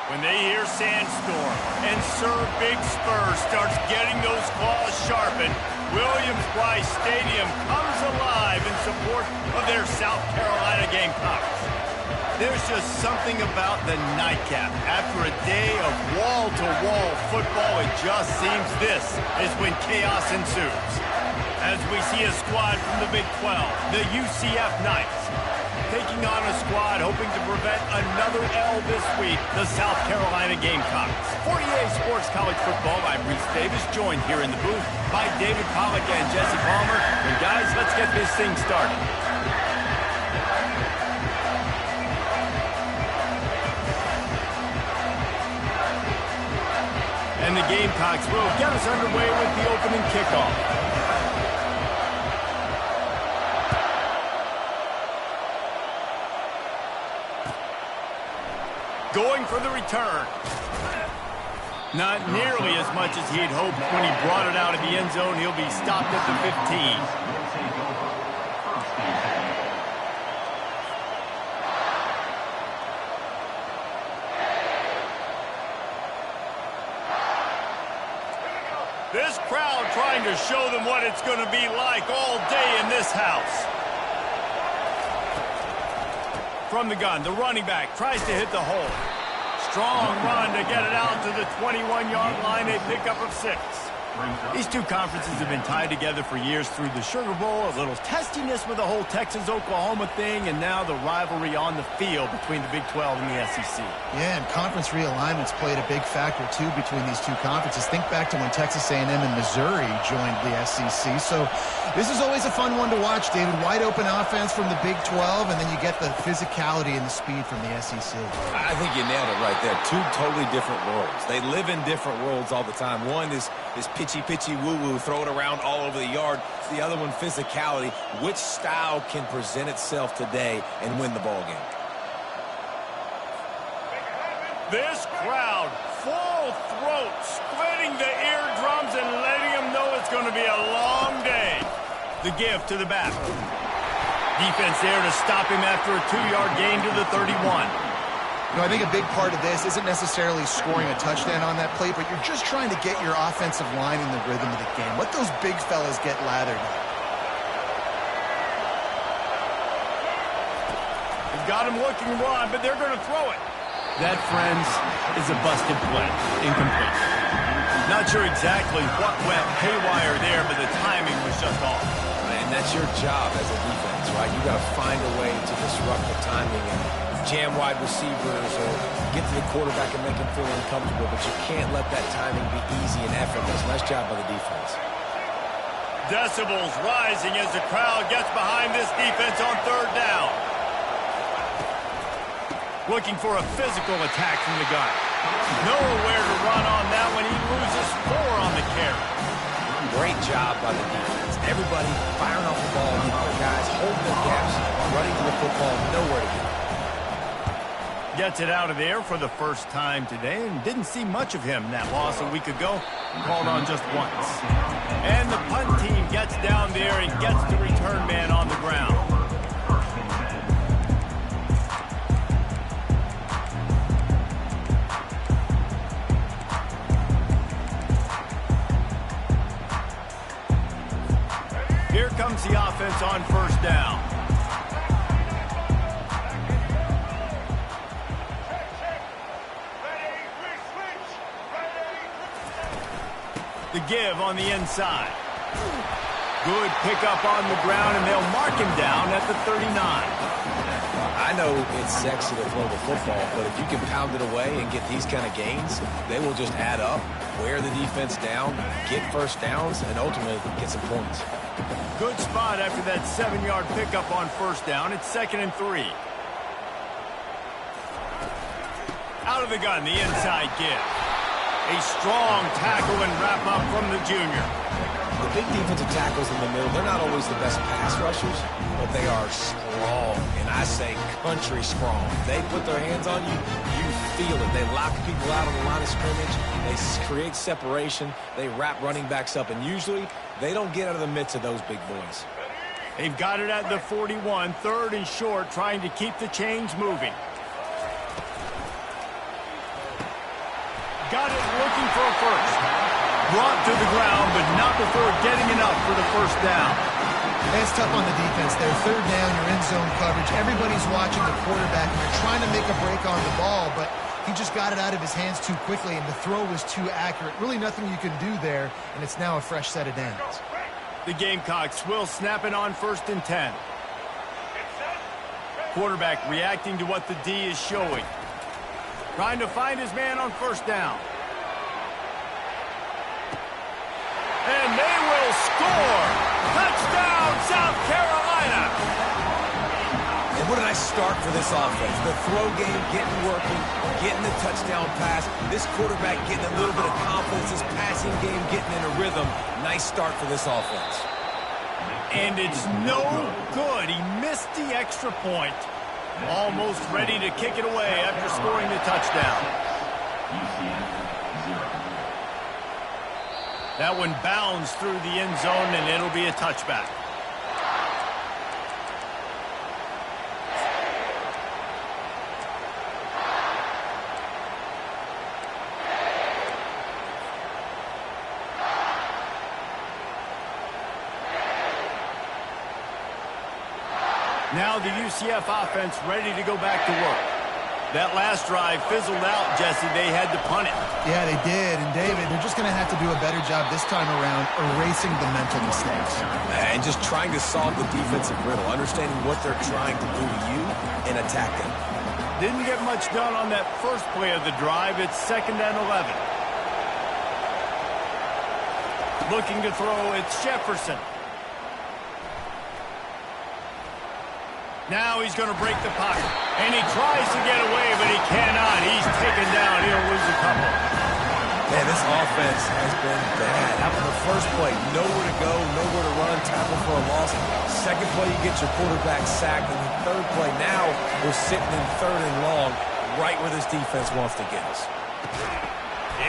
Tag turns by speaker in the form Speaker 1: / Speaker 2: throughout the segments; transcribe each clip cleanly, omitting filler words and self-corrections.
Speaker 1: When they hear Sandstorm and Sir Big Spur starts getting those claws sharpened, Williams-Brice Stadium comes alive in support of their South Carolina Gamecocks. There's just something about the nightcap. After a day of wall-to-wall football, it just seems this is when chaos ensues. As we see a squad from the Big 12, the UCF Knights, taking on a squad hoping to prevent another L this week, the South Carolina Gamecocks. For EA Sports College Football, I'm Reese Davis, joined here in the booth by David Pollack and Jesse Palmer. And guys, let's get this thing started. And the Gamecocks will get us underway with the opening kickoff. Going for the return. Not nearly as much as he'd hoped when he brought it out of the end zone. He'll be stopped at the 15. This crowd trying to show them what it's going to be like all day in this house. From the gun, the running back tries to hit the hole. Strong run to get it out to the 21-yard line, a pickup of 6. These two conferences have been tied together for years through the Sugar Bowl, a little testiness with the whole Texas-Oklahoma thing, and now the rivalry on the field between the Big 12 and the SEC.
Speaker 2: Yeah, and conference realignments played a big factor, too, between these two conferences. Think back to when Texas A&M and Missouri joined the SEC. So this is always a fun one to watch, David. Wide open offense from the Big 12, and then you get the physicality and the speed from the SEC.
Speaker 3: I think you nailed it right there. Two totally different worlds. They live in different worlds all the time. One is pitchy, woo-woo, throw it around all over the yard. The other one, physicality. Which style can present itself today and win the ball game?
Speaker 1: This crowd, full throat, splitting the eardrums and letting them know it's going to be a long day. The give to the back. Defense there to stop him after a 2-yard gain to the 31.
Speaker 2: You know, I think a big part of this isn't necessarily scoring a touchdown on that play, but you're just trying to get your offensive line in the rhythm of the game. Let those big fellas get lathered up.
Speaker 1: They've got him looking to run, but they're going to throw it. That, friends, is a busted play. Incomplete. Not sure exactly what went haywire there, but the timing was just off.
Speaker 3: And that's your job as a defense, right? You got to find a way to disrupt the timing and jam wide receivers or get to the quarterback and make him feel uncomfortable, but you can't let that timing be easy and effortless. Nice job by the defense.
Speaker 1: Decibels rising as the crowd gets behind this defense on 3rd down. Looking for a physical attack from the gun. Nowhere to run on that one. He loses 4 on the carry.
Speaker 3: Great job by the defense. Everybody firing off the ball. Our guys holding the gaps, running to the football, nowhere to go.
Speaker 1: Gets it out of there for the first time today and didn't see much of him in that loss a week ago. Called on just once. And the punt team gets down there and gets the return man on the ground. Here comes the offense on 1st down. The give on the inside. Good pickup on the ground, and they'll mark him down at the 39.
Speaker 3: I know it's sexy to throw the football, but if you can pound it away and get these kind of gains, they will just add up, wear the defense down, get first downs, and ultimately get some points.
Speaker 1: Good spot after that 7-yard pickup on 1st down. It's 2nd and 3. Out of the gun, the inside give. A strong tackle and wrap-up from the junior.
Speaker 3: The big defensive tackles in the middle, they're not always the best pass rushers, but they are strong, and I say country strong. They put their hands on you, you feel it. They lock people out on the line of scrimmage. They create separation. They wrap running backs up, and usually they don't get out of the midst of those big boys.
Speaker 1: They've got it at the 41, 3rd and short, trying to keep the chains moving. Got it looking for a first. Brought to the ground, but not before getting enough for the first down.
Speaker 2: It's tough on the defense there. Third down, you're in zone coverage. Everybody's watching the quarterback, and you're trying to make a break on the ball, but he just got it out of his hands too quickly, and the throw was too accurate. Really nothing you can do there, and it's now a fresh set of downs.
Speaker 1: The Gamecocks will snap it on 1st and 10. Quarterback reacting to what the D is showing. Trying to find his man on 1st down. And they will score! Touchdown, South Carolina!
Speaker 3: And what a nice start for this offense. The throw game getting working, getting the touchdown pass. This quarterback getting a little bit of confidence. This passing game getting in a rhythm. Nice start for this offense.
Speaker 1: And it's no good. He missed the extra point. Almost ready to kick it away after scoring the touchdown. That one bounds through the end zone, and it'll be a touchback. Now the UCF offense ready to go back to work. That last drive fizzled out, Jesse. They had to punt it.
Speaker 2: Yeah, they did. And, David, they're just going to have to do a better job this time around erasing the mental mistakes.
Speaker 3: And just trying to solve the defensive riddle, understanding what they're trying to do to you and attack them.
Speaker 1: Didn't get much done on that first play of the drive. It's 2nd and 11. Looking to throw, it's Jefferson. Now he's going to break the pocket. And he tries to get away, but he cannot. He's taken down. He'll lose a couple.
Speaker 3: Man, this offense has been bad. After the first play, nowhere to go, nowhere to run, tackle for a loss. Second play, you get your quarterback sacked. And the third play, now we're sitting in 3rd and long, right where this defense wants to get us.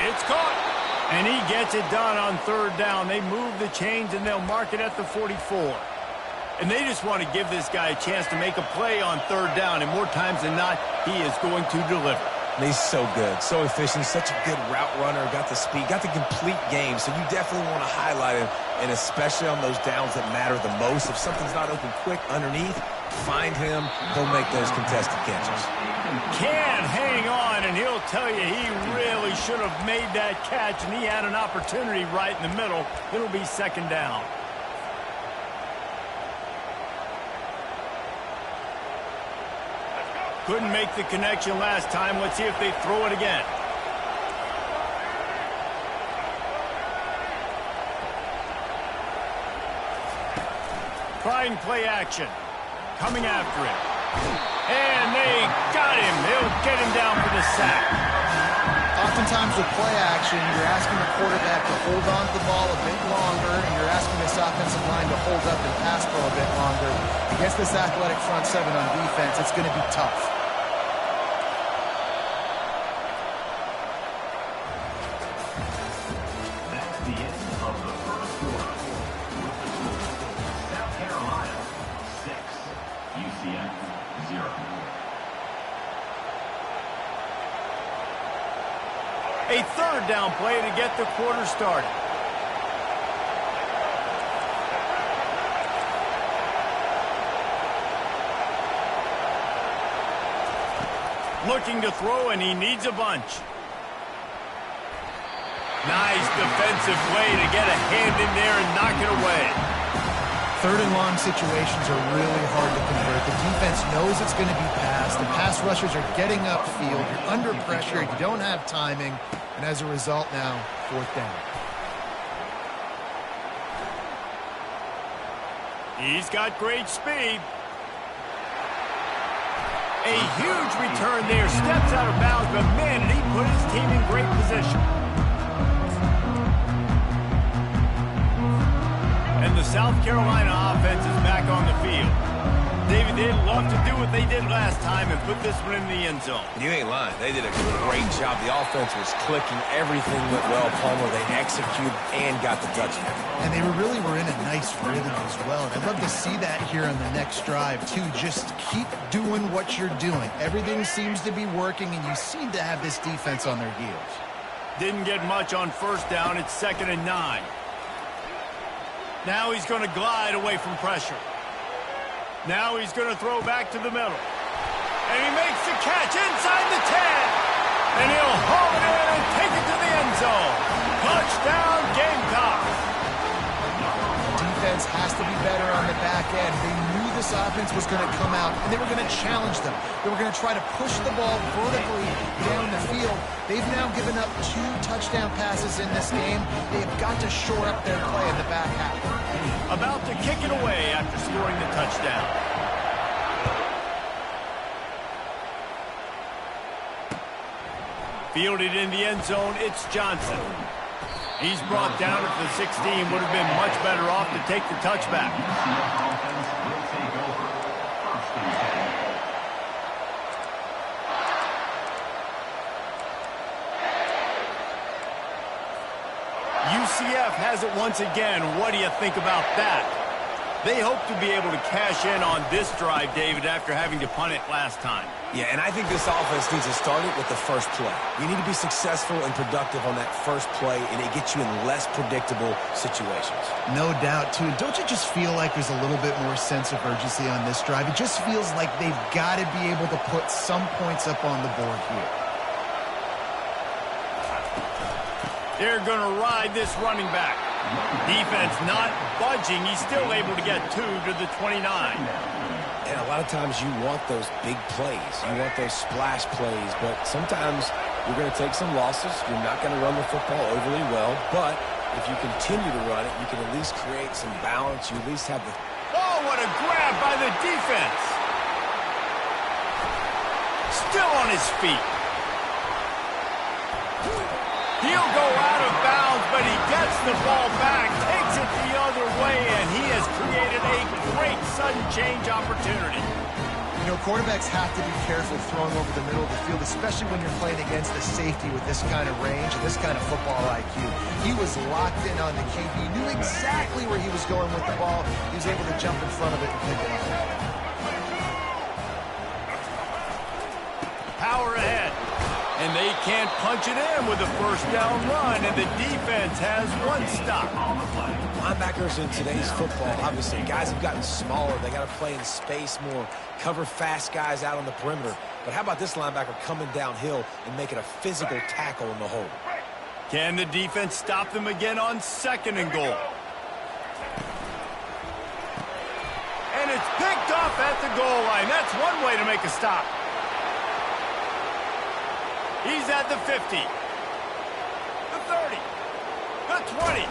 Speaker 1: It's caught. And he gets it done on 3rd down. They move the chains, and they'll mark it at the 44. And they just want to give this guy a chance to make a play on 3rd down. And more times than not, he is going to deliver.
Speaker 3: He's so good, so efficient, such a good route runner, got the speed, got the complete game. So you definitely want to highlight him, and especially on those downs that matter the most. If something's not open quick underneath, find him. He'll make those contested catches.
Speaker 1: Can't hang on, and he'll tell you he really should have made that catch, and he had an opportunity right in the middle. It'll be 2nd down. Couldn't make the connection last time. Let's see if they throw it again. Trying play action. Coming after him. And they got him. They'll get him down for the sack.
Speaker 2: Oftentimes with play action, you're asking the quarterback to hold on to the ball a bit longer, and you're asking this offensive line to hold up and pass for a bit longer. Against this athletic front seven on defense, it's going to be tough.
Speaker 1: A 3rd down play to get the quarter started. Looking to throw, and he needs a bunch. Nice defensive play to get a hand in there and knock it away.
Speaker 2: 3rd and long situations are really hard to convert. The defense knows it's going to be passed. The pass rushers are getting upfield. You're under pressure. You don't have timing. And as a result now, 4th down.
Speaker 1: He's got great speed. A huge return there. Steps out of bounds, but man, did he put his team in great position. And the South Carolina offense is back on the field. David, they'd love to do what they did last time and put this one in the end zone.
Speaker 3: You ain't lying. They did a great job. The offense was clicking. Everything went well. Palmer, they executed and got the touchdown.
Speaker 2: And they really were in a nice rhythm as well. And I'd love to see that here on the next drive, too. Just keep doing what you're doing. Everything seems to be working, and you seem to have this defense on their heels.
Speaker 1: Didn't get much on first down. It's 2nd and 9. Now he's going to glide away from pressure. Now he's going to throw back to the middle. And he makes the catch inside the 10. And he'll haul it in and take it to the end zone. Touchdown, Gamecocks.
Speaker 2: Defense has to be better on the back end. They knew this offense was going to come out, and they were going to challenge them. They were going to try to push the ball vertically down the field. They've now given up 2 touchdown passes in this game. They've got to shore up their play in the back half.
Speaker 1: About to kick it away after scoring the touchdown. Fielded in the end zone, it's Johnson. He's brought down at the 16. Would have been much better off to take the touchback. UCF has it once again. What do you think about that? They hope to be able to cash in on this drive, David, after having to punt it last time.
Speaker 3: Yeah, and I think this offense needs to start it with the first play. You need to be successful and productive on that first play, and it gets you in less predictable situations.
Speaker 2: No doubt, too. Don't you just feel like there's a little bit more sense of urgency on this drive? It just feels like they've got to be able to put some points up on the board here.
Speaker 1: They're going to ride this running back. Defense not budging. He's still able to get 2 to the 29.
Speaker 3: And a lot of times you want those big plays. You want those splash plays. But sometimes you're going to take some losses. You're not going to run the football overly well. But if you continue to run it, you can at least create some balance. You at least have the...
Speaker 1: Oh, what a grab by the defense. Still on his feet. He'll go out of bounds, but he gets the ball back, takes it the other way, and he has created a great sudden change opportunity.
Speaker 2: You know, quarterbacks have to be careful throwing over the middle of the field, especially when you're playing against the safety with this kind of range and this kind of football IQ. He was locked in on the QB, knew exactly where he was going with the ball. He was able to jump in front of it and pick it up.
Speaker 1: Power ahead. And they can't punch it in with a first down run, and the defense has 1 stop.
Speaker 3: Linebackers in today's football, obviously, guys have gotten smaller. They got to play in space more, cover fast guys out on the perimeter. But how about this linebacker coming downhill and making a physical tackle in the hole?
Speaker 1: Can the defense stop them again on 2nd and goal? And it's picked off at the goal line. That's one way to make a stop. He's at the 50, the 30, the 20.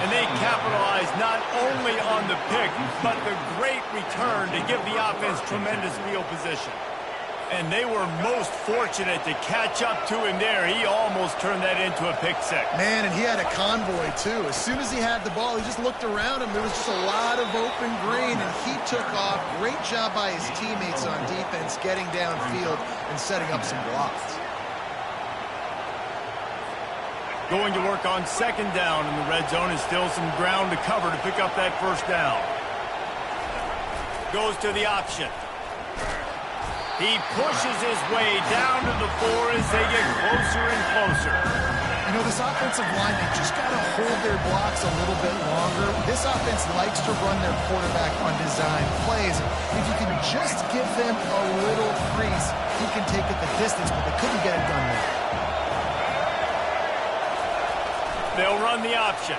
Speaker 1: And they capitalize not only on the pick, but the great return to give the offense tremendous field position. And they were most fortunate to catch up to him there. He almost turned that into a pick six.
Speaker 2: Man, and he had a convoy, too. As soon as he had the ball, he just looked around him. There was just a lot of open green, and he took off. Great job by his teammates on defense, getting downfield and setting up some blocks.
Speaker 1: Going to work on 2nd down in the red zone, and still some ground to cover to pick up that first down. Goes to the option. He pushes his way down to the 4 as they get closer and closer.
Speaker 2: You know, this offensive line, they just got to hold their blocks a little bit longer. This offense likes to run their quarterback on design plays. If you can just give them a little crease, he can take it the distance, but they couldn't get it done there.
Speaker 1: They'll run the option.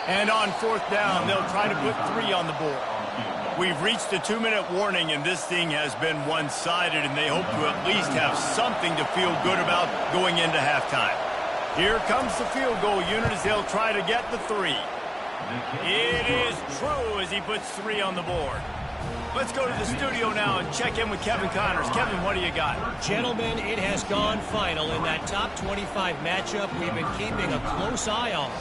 Speaker 1: And on 4th down, they'll try to put 3 on the board. We've reached the 2-minute warning, and this thing has been one-sided, and they hope to at least have something to feel good about going into halftime. Here comes the field goal unit as they'll try to get the 3. It is true as he puts 3 on the board. Let's go to the studio now and check in with Kevin Connors. Kevin, what do you got?
Speaker 4: Gentlemen, it has gone final in that top 25 matchup we've been keeping a close eye on.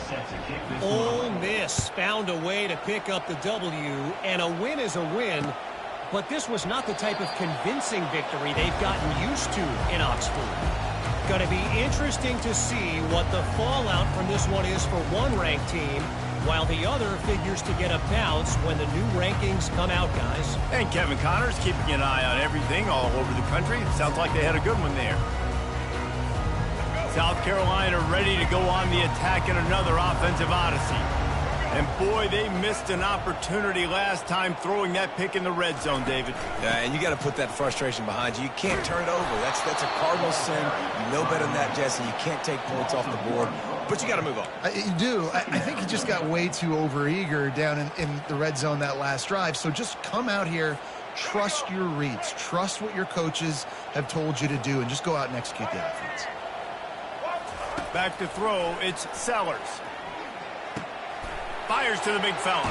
Speaker 4: Ole Miss found a way to pick up the W, and a win is a win, but this was not the type of convincing victory they've gotten used to in Oxford. Going to be interesting to see what the fallout from this one is for one ranked team, while the other figures to get a bounce when the new rankings come out, guys.
Speaker 1: And Kevin Connors keeping an eye on everything all over the country. Sounds like they had a good one there. South Carolina ready to go on the attack in another offensive odyssey. And boy, they missed an opportunity last time throwing that pick in the red zone, David.
Speaker 3: Yeah, and you got to put that frustration behind you. You can't turn it over. That's a cardinal sin. You know better than that, Jesse. You can't take points off the board. But you got to move on.
Speaker 2: You do. I think he just got way too overeager down in the red zone that last drive. So just come out here, trust your reads, trust what your coaches have told you to do, and just go out and execute the offense.
Speaker 1: Back to throw, it's Sellers. Fires to the big fella.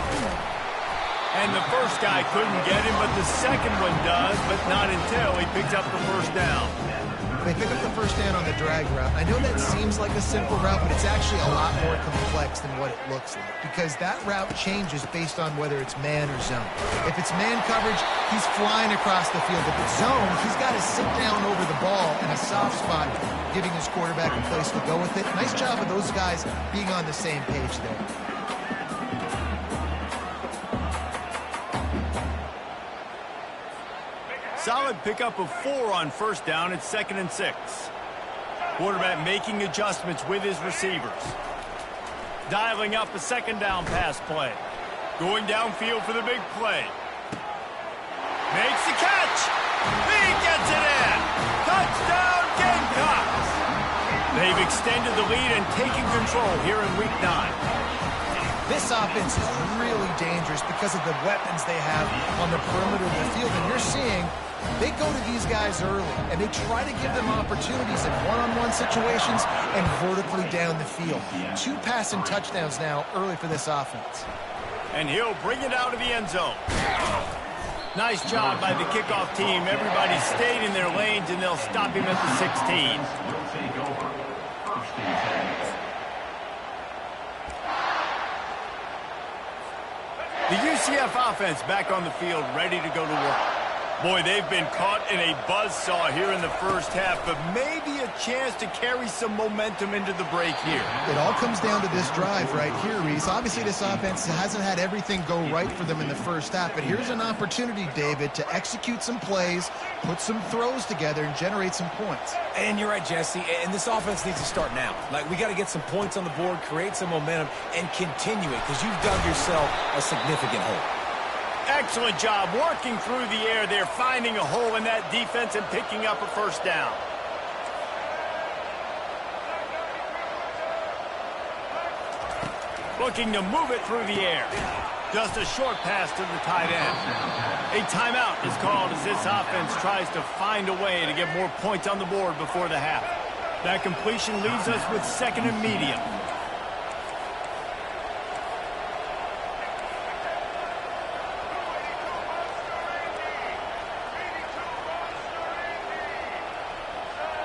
Speaker 1: And the first guy couldn't get him, but the second one does, but not until he picks up the first down.
Speaker 2: They pick up the first down on the drag route. I know that seems like a simple route, but it's actually a lot more complex than what it looks like, because that route changes based on whether it's man or zone. If it's man coverage, he's flying across the field. If it's zone, he's got to sit down over the ball in a soft spot, giving his quarterback a place to go with it. Nice job of those guys being on the same page there.
Speaker 1: Solid pickup of 4 on first down. It's 2nd and 6. Quarterback making adjustments with his receivers. Dialing up a second down pass play. Going downfield for the big play. Makes the catch. He gets it in. Touchdown Gamecocks. They've extended the lead and taken control here in Week 9.
Speaker 2: This offense is really dangerous because of the weapons they have on the perimeter of the field. And you're seeing they go to these guys early, and they try to give them opportunities in one-on-one situations and vertically down the field. 2 passing touchdowns now early for this offense.
Speaker 1: And he'll bring it out of the end zone. Nice job by the kickoff team. Everybody stayed in their lanes, and they'll stop him at the 16. The UCF offense back on the field, ready to go to work. Boy, they've been caught in a buzzsaw here in the first half, but maybe a chance to carry some momentum into the break here.
Speaker 2: It all comes down to this drive right here, Reese. Obviously, this offense hasn't had everything go right for them in the first half, but here's an opportunity, David, to execute some plays, put some throws together, and generate some points.
Speaker 3: And you're right, Jesse, and this offense needs to start now. Like, we got to get some points on the board, create some momentum, and continue it, because you've dug yourself a significant hole.
Speaker 1: Excellent job working through the air there, finding a hole in that defense and picking up a first down. Looking to move it through the air. Just a short pass to the tight end. A timeout is called as this offense tries to find a way to get more points on the board before the half. That completion leaves us with 2nd and medium.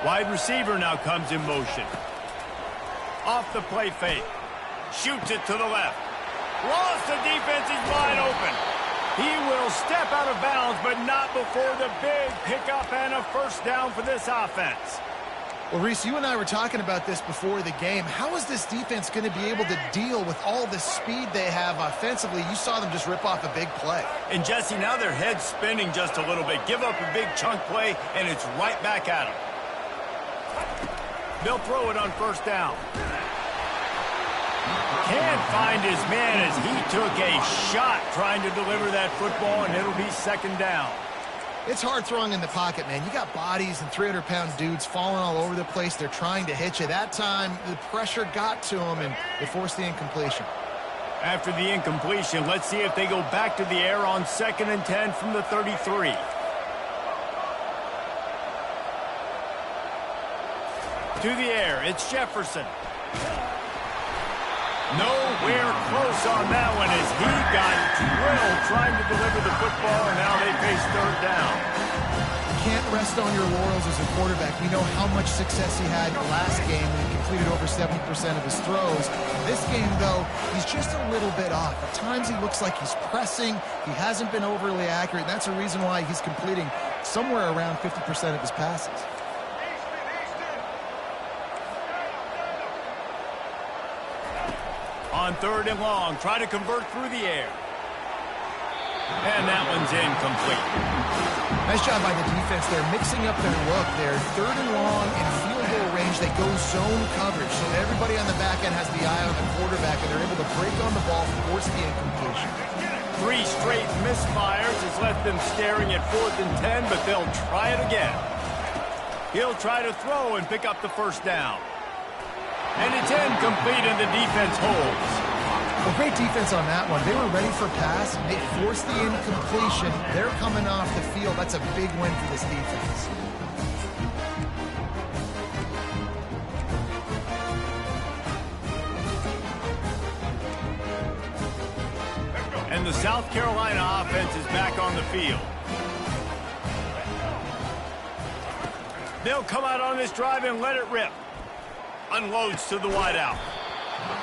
Speaker 1: Wide receiver now comes in motion. Off the play fake. Shoots it to the left. Lost, the defense is wide open. He will step out of bounds, but not before the big pickup and a first down for this offense.
Speaker 2: Well, Reese, you and I were talking about this before the game. How is this defense going to be able to deal with all the speed they have offensively? You saw them just rip off a big play.
Speaker 1: And, Jesse, now their head's spinning just a little bit. Give up a big chunk play, and it's right back at them. They'll throw it on first down. Can't find his man as he took a shot trying to deliver that football, and it'll be 2nd down.
Speaker 2: It's hard throwing in the pocket, man. You got bodies and 300-pound dudes falling all over the place. They're trying to hit you. That time, the pressure got to him, and they forced the incompletion.
Speaker 1: After the incompletion, let's see if they go back to the air on 2nd and 10 from the 33. To the air, it's Jefferson. Nowhere close on that one as he got drilled trying to deliver the football, and now they face third down.
Speaker 2: Can't rest on your laurels as a quarterback. We know how much success he had in the last game when he completed over 70% of his throws. This game, though, he's just a little bit off. At times he looks like he's pressing. He hasn't been overly accurate. That's a reason why he's completing somewhere around 50% of his passes.
Speaker 1: On third and long, try to convert through the air. And that one's incomplete.
Speaker 2: Nice job by the defense. They're mixing up their look. They're third and long in field goal range. They go zone coverage. So everybody on the back end has the eye on the quarterback, and they're able to break on the ball, force the incompletion.
Speaker 1: 3 straight misfires has left them staring at 4th and 10, but they'll try it again. He'll try to throw and pick up the first down. And it's incomplete, and the defense holds.
Speaker 2: Well, great defense on that one. They were ready for pass. They forced the incompletion. They're coming off the field. That's a big win for this defense.
Speaker 1: And the South Carolina offense is back on the field. They'll come out on this drive and let it rip. Unloads to the wideout.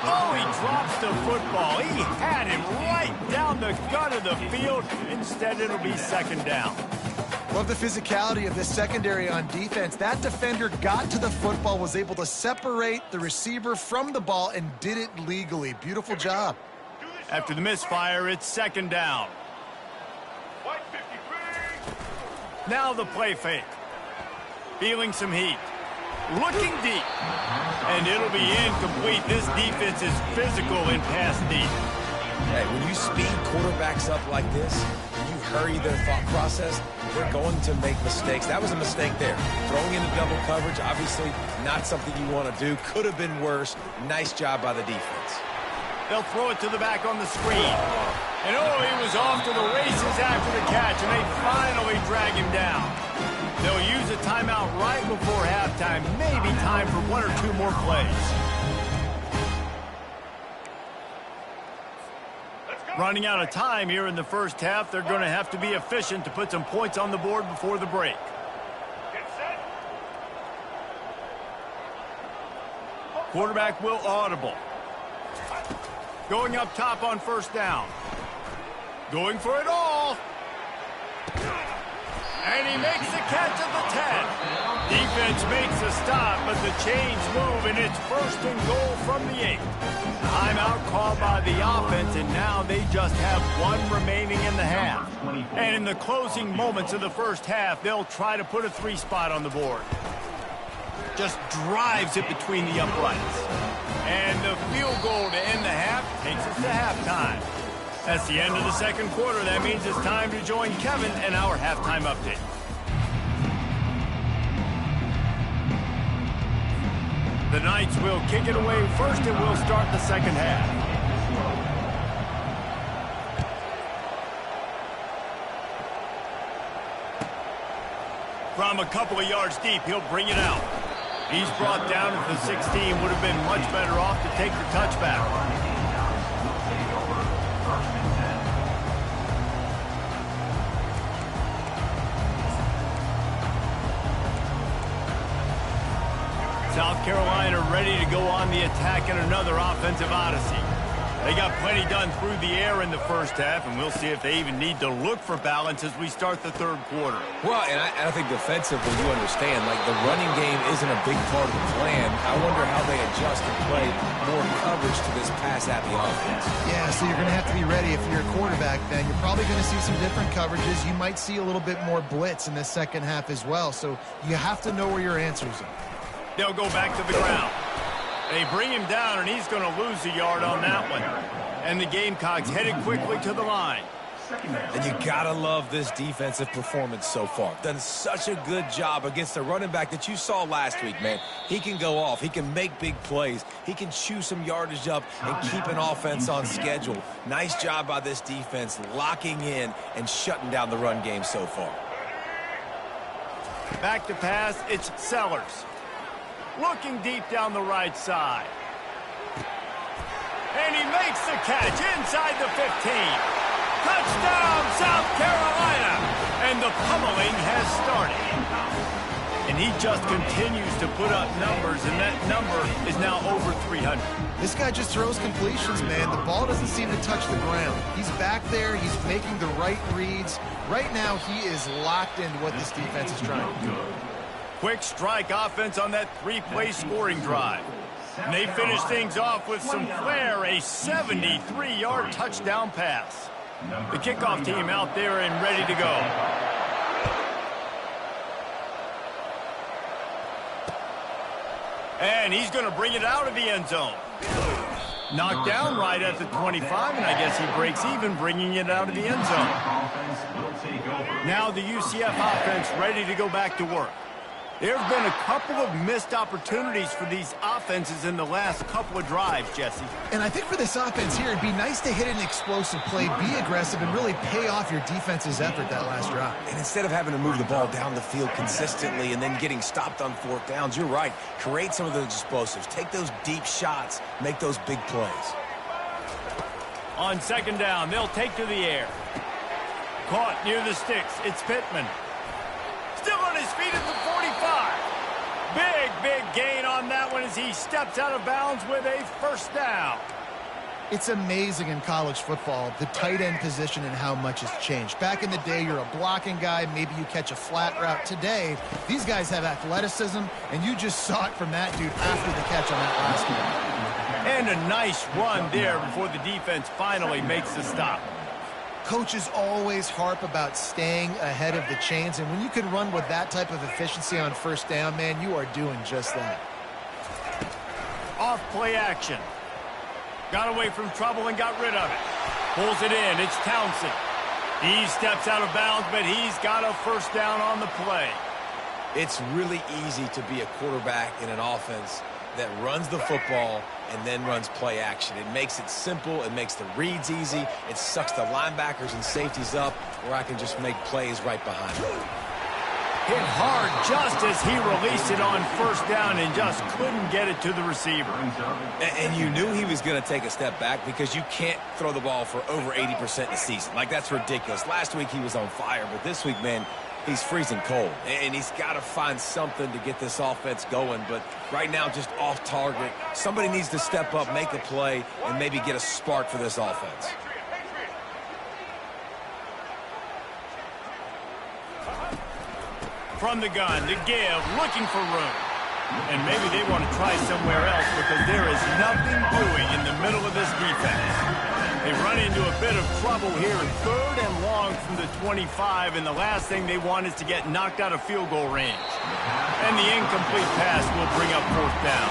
Speaker 1: Oh, he drops the football. He had him right down the gut of the field. Instead, it'll be second down.
Speaker 2: Love the physicality of this secondary on defense. That defender got to the football, was able to separate the receiver from the ball, and did it legally. Beautiful job.
Speaker 1: After the misfire, it's second down. Now the play fake. Feeling some heat. Looking deep. And it'll be incomplete. This defense is physical in pass deep.
Speaker 3: Hey, when you speed quarterbacks up like this, when you hurry their thought process, they're going to make mistakes. That was a mistake there. Throwing into double coverage, obviously not something you want to do. Could have been worse. Nice job by the defense.
Speaker 1: They'll throw it to the back on the screen. And oh, he was off to the races after the catch, and they finally drag him down. They'll use a timeout right before halftime. Maybe time for 1 or 2 more plays. Running out of time here in the first half. They're going to have to be efficient to put some points on the board before the break. Quarterback will audible. Going up top on first down. Going for it all. And he makes the catch at the 10. Defense makes a stop, but the chains move, and it's first and goal from the 8. Timeout called by the offense, and now they just have 1 remaining in the half. And in the closing moments of the first half, they'll try to put a 3 spot on the board. Just drives it between the uprights. And the field goal to end the half takes us to halftime. That's the end of the second quarter. That means it's time to join Kevin in our halftime update. The Knights will kick it away first, and we'll start the second half. From a couple of yards deep, he'll bring it out. He's brought down at the 16. Would have been much better off to take the touchback. South Carolina ready to go on the attack in another offensive odyssey. They got plenty done through the air in the first half, and we'll see if they even need to look for balance as we start the third quarter.
Speaker 3: Well, and I think defensively, you understand, like the running game isn't a big part of the plan. I wonder how they adjust and play more coverage to this pass-happy offense.
Speaker 2: Yeah, so you're going to have to be ready if you're a quarterback then. You're probably going to see some different coverages. You might see a little bit more blitz in the second half as well, so you have to know where your answers are.
Speaker 1: They'll go back to the ground. They bring him down, and he's going to lose a yard on that one. And the Gamecocks headed quickly to the line.
Speaker 3: And you got to love this defensive performance so far. Done such a good job against the running back that you saw last week, man. He can go off. He can make big plays. He can chew some yardage up and keep an offense on schedule. Nice job by this defense locking in and shutting down the run game so far.
Speaker 1: Back to pass, it's Sellers. Looking deep down the right side. And he makes the catch inside the 15. Touchdown, South Carolina! And the pummeling has started. And he just continues to put up numbers, and that number is now over 300.
Speaker 2: This guy just throws completions, man. The ball doesn't seem to touch the ground. He's back there. He's making the right reads. Right now, he is locked into what this defense is trying to do. Quick strike offense on that three-play scoring drive. And they finish things off with some flair, a 73-yard touchdown pass. The kickoff team out there and ready to go. And he's going to bring it out of the end zone. Knocked down right at the 25, and I guess he breaks even bringing it out of the end zone. Now the UCF offense ready to go back to work. There have been a couple of missed opportunities for these offenses in the last couple of drives, Jesse. And I think for this offense here, it'd be nice to hit an explosive play, be aggressive, and really pay off your defense's effort that last drive.
Speaker 3: And instead of having to move the ball down the field consistently and then getting stopped on fourth downs, you're right. Create some of those explosives. Take those deep shots. Make those big plays.
Speaker 1: On second down, they'll take to the air. Caught near the sticks. It's Pittman. Still on his feet at the 45. Big gain on that one as he steps out of bounds with a first down. It's amazing in college football, the tight end position and how much has changed. Back in the day, you're a blocking guy. Maybe you catch a flat route. Today, these guys have athleticism, and you just saw it from that dude after the catch on that last one. And a nice run there before the defense finally makes the stop. Coaches always harp about staying ahead of the chains, and when you can run with that type of efficiency on first down, man, you are doing just that. Off play action. Got away from trouble and got rid of it. Pulls it in. It's Townsend. He steps out of bounds, but he's got a first down on the play.
Speaker 3: It's really easy to be a quarterback in an offense that runs the football and then runs play action. It makes it simple. It makes the reads easy. It sucks the linebackers and safeties up where I can just make plays right behind them.
Speaker 1: Hit hard just as he released it on first down and just couldn't get it to the receiver.
Speaker 3: And you knew he was going to take a step back because you can't throw the ball for over 80% in a season. Like, that's ridiculous. Last week he was on fire, but this week, man, he's freezing cold. And he's got to find something to get this offense going. But right now, just off target. Somebody needs to step up, make a play, and maybe get a spark for this offense.
Speaker 1: From the gun to give, looking for room. And maybe they want to try somewhere else because there is nothing doing in the middle of this defense. They run into a bit of trouble here in third and long from the 25, and the last thing they want is to get knocked out of field goal range. And the incomplete pass will bring up fourth down.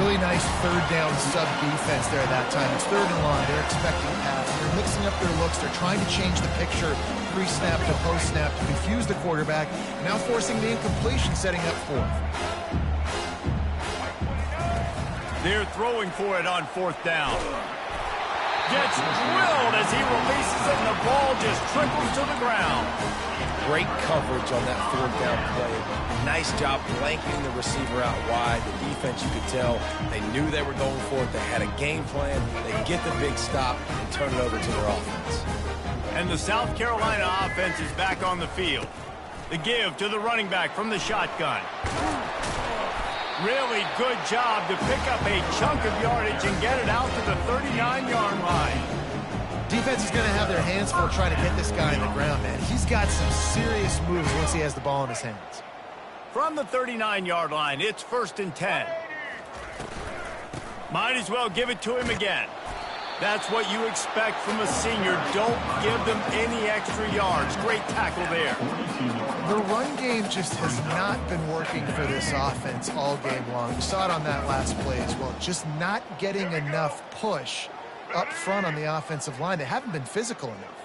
Speaker 1: Really nice third down sub-defense there that time. It's third and long. They're expecting pass. They're mixing up their looks. They're trying to change the picture pre-snap to post-snap to confuse the quarterback. Now forcing the incompletion, setting up fourth. They're throwing for it on fourth down. Gets drilled as he releases it, and the ball just trickles to the ground.
Speaker 3: Great coverage on that fourth down play. Nice job blanketing the receiver out wide. The defense, you could tell, they knew they were going for it. They had a game plan. They get the big stop and turn it over to their offense.
Speaker 1: And the South Carolina offense is back on the field. The give to the running back from the shotgun. Really good job to pick up a chunk of yardage and get it out to the 39-yard line. Defense is going to have their hands full trying to get this guy in the ground, man. He's got some serious moves once he has the ball in his hands. From the 39-yard line, it's 1st and 10. Might as well give it to him again. That's what you expect from a senior. Don't give them any extra yards. Great tackle there. The run game just has not been working for this offense all game long. We saw it on that last play as well. Just not getting enough push up front on the offensive line. They haven't been physical enough.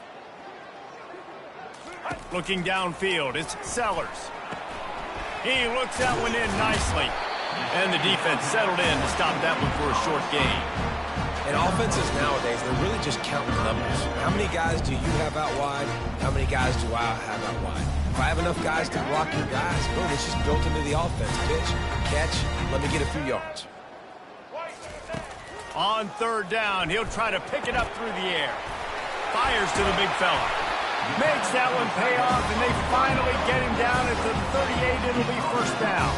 Speaker 1: Looking downfield, it's Sellers. He looks that one in nicely. And the defense settled in to stop that one for a short gain.
Speaker 3: And offenses nowadays, they're really just counting numbers. How many guys do you have out wide? How many guys do I have out wide? If I have enough guys to block your guys, boom, it's just built into the offense. Pitch, catch, let me get a few yards.
Speaker 1: On third down, he'll try to pick it up through the air. Fires to the big fella. Makes that one pay off, and they finally get him down at the 38. It'll be first down.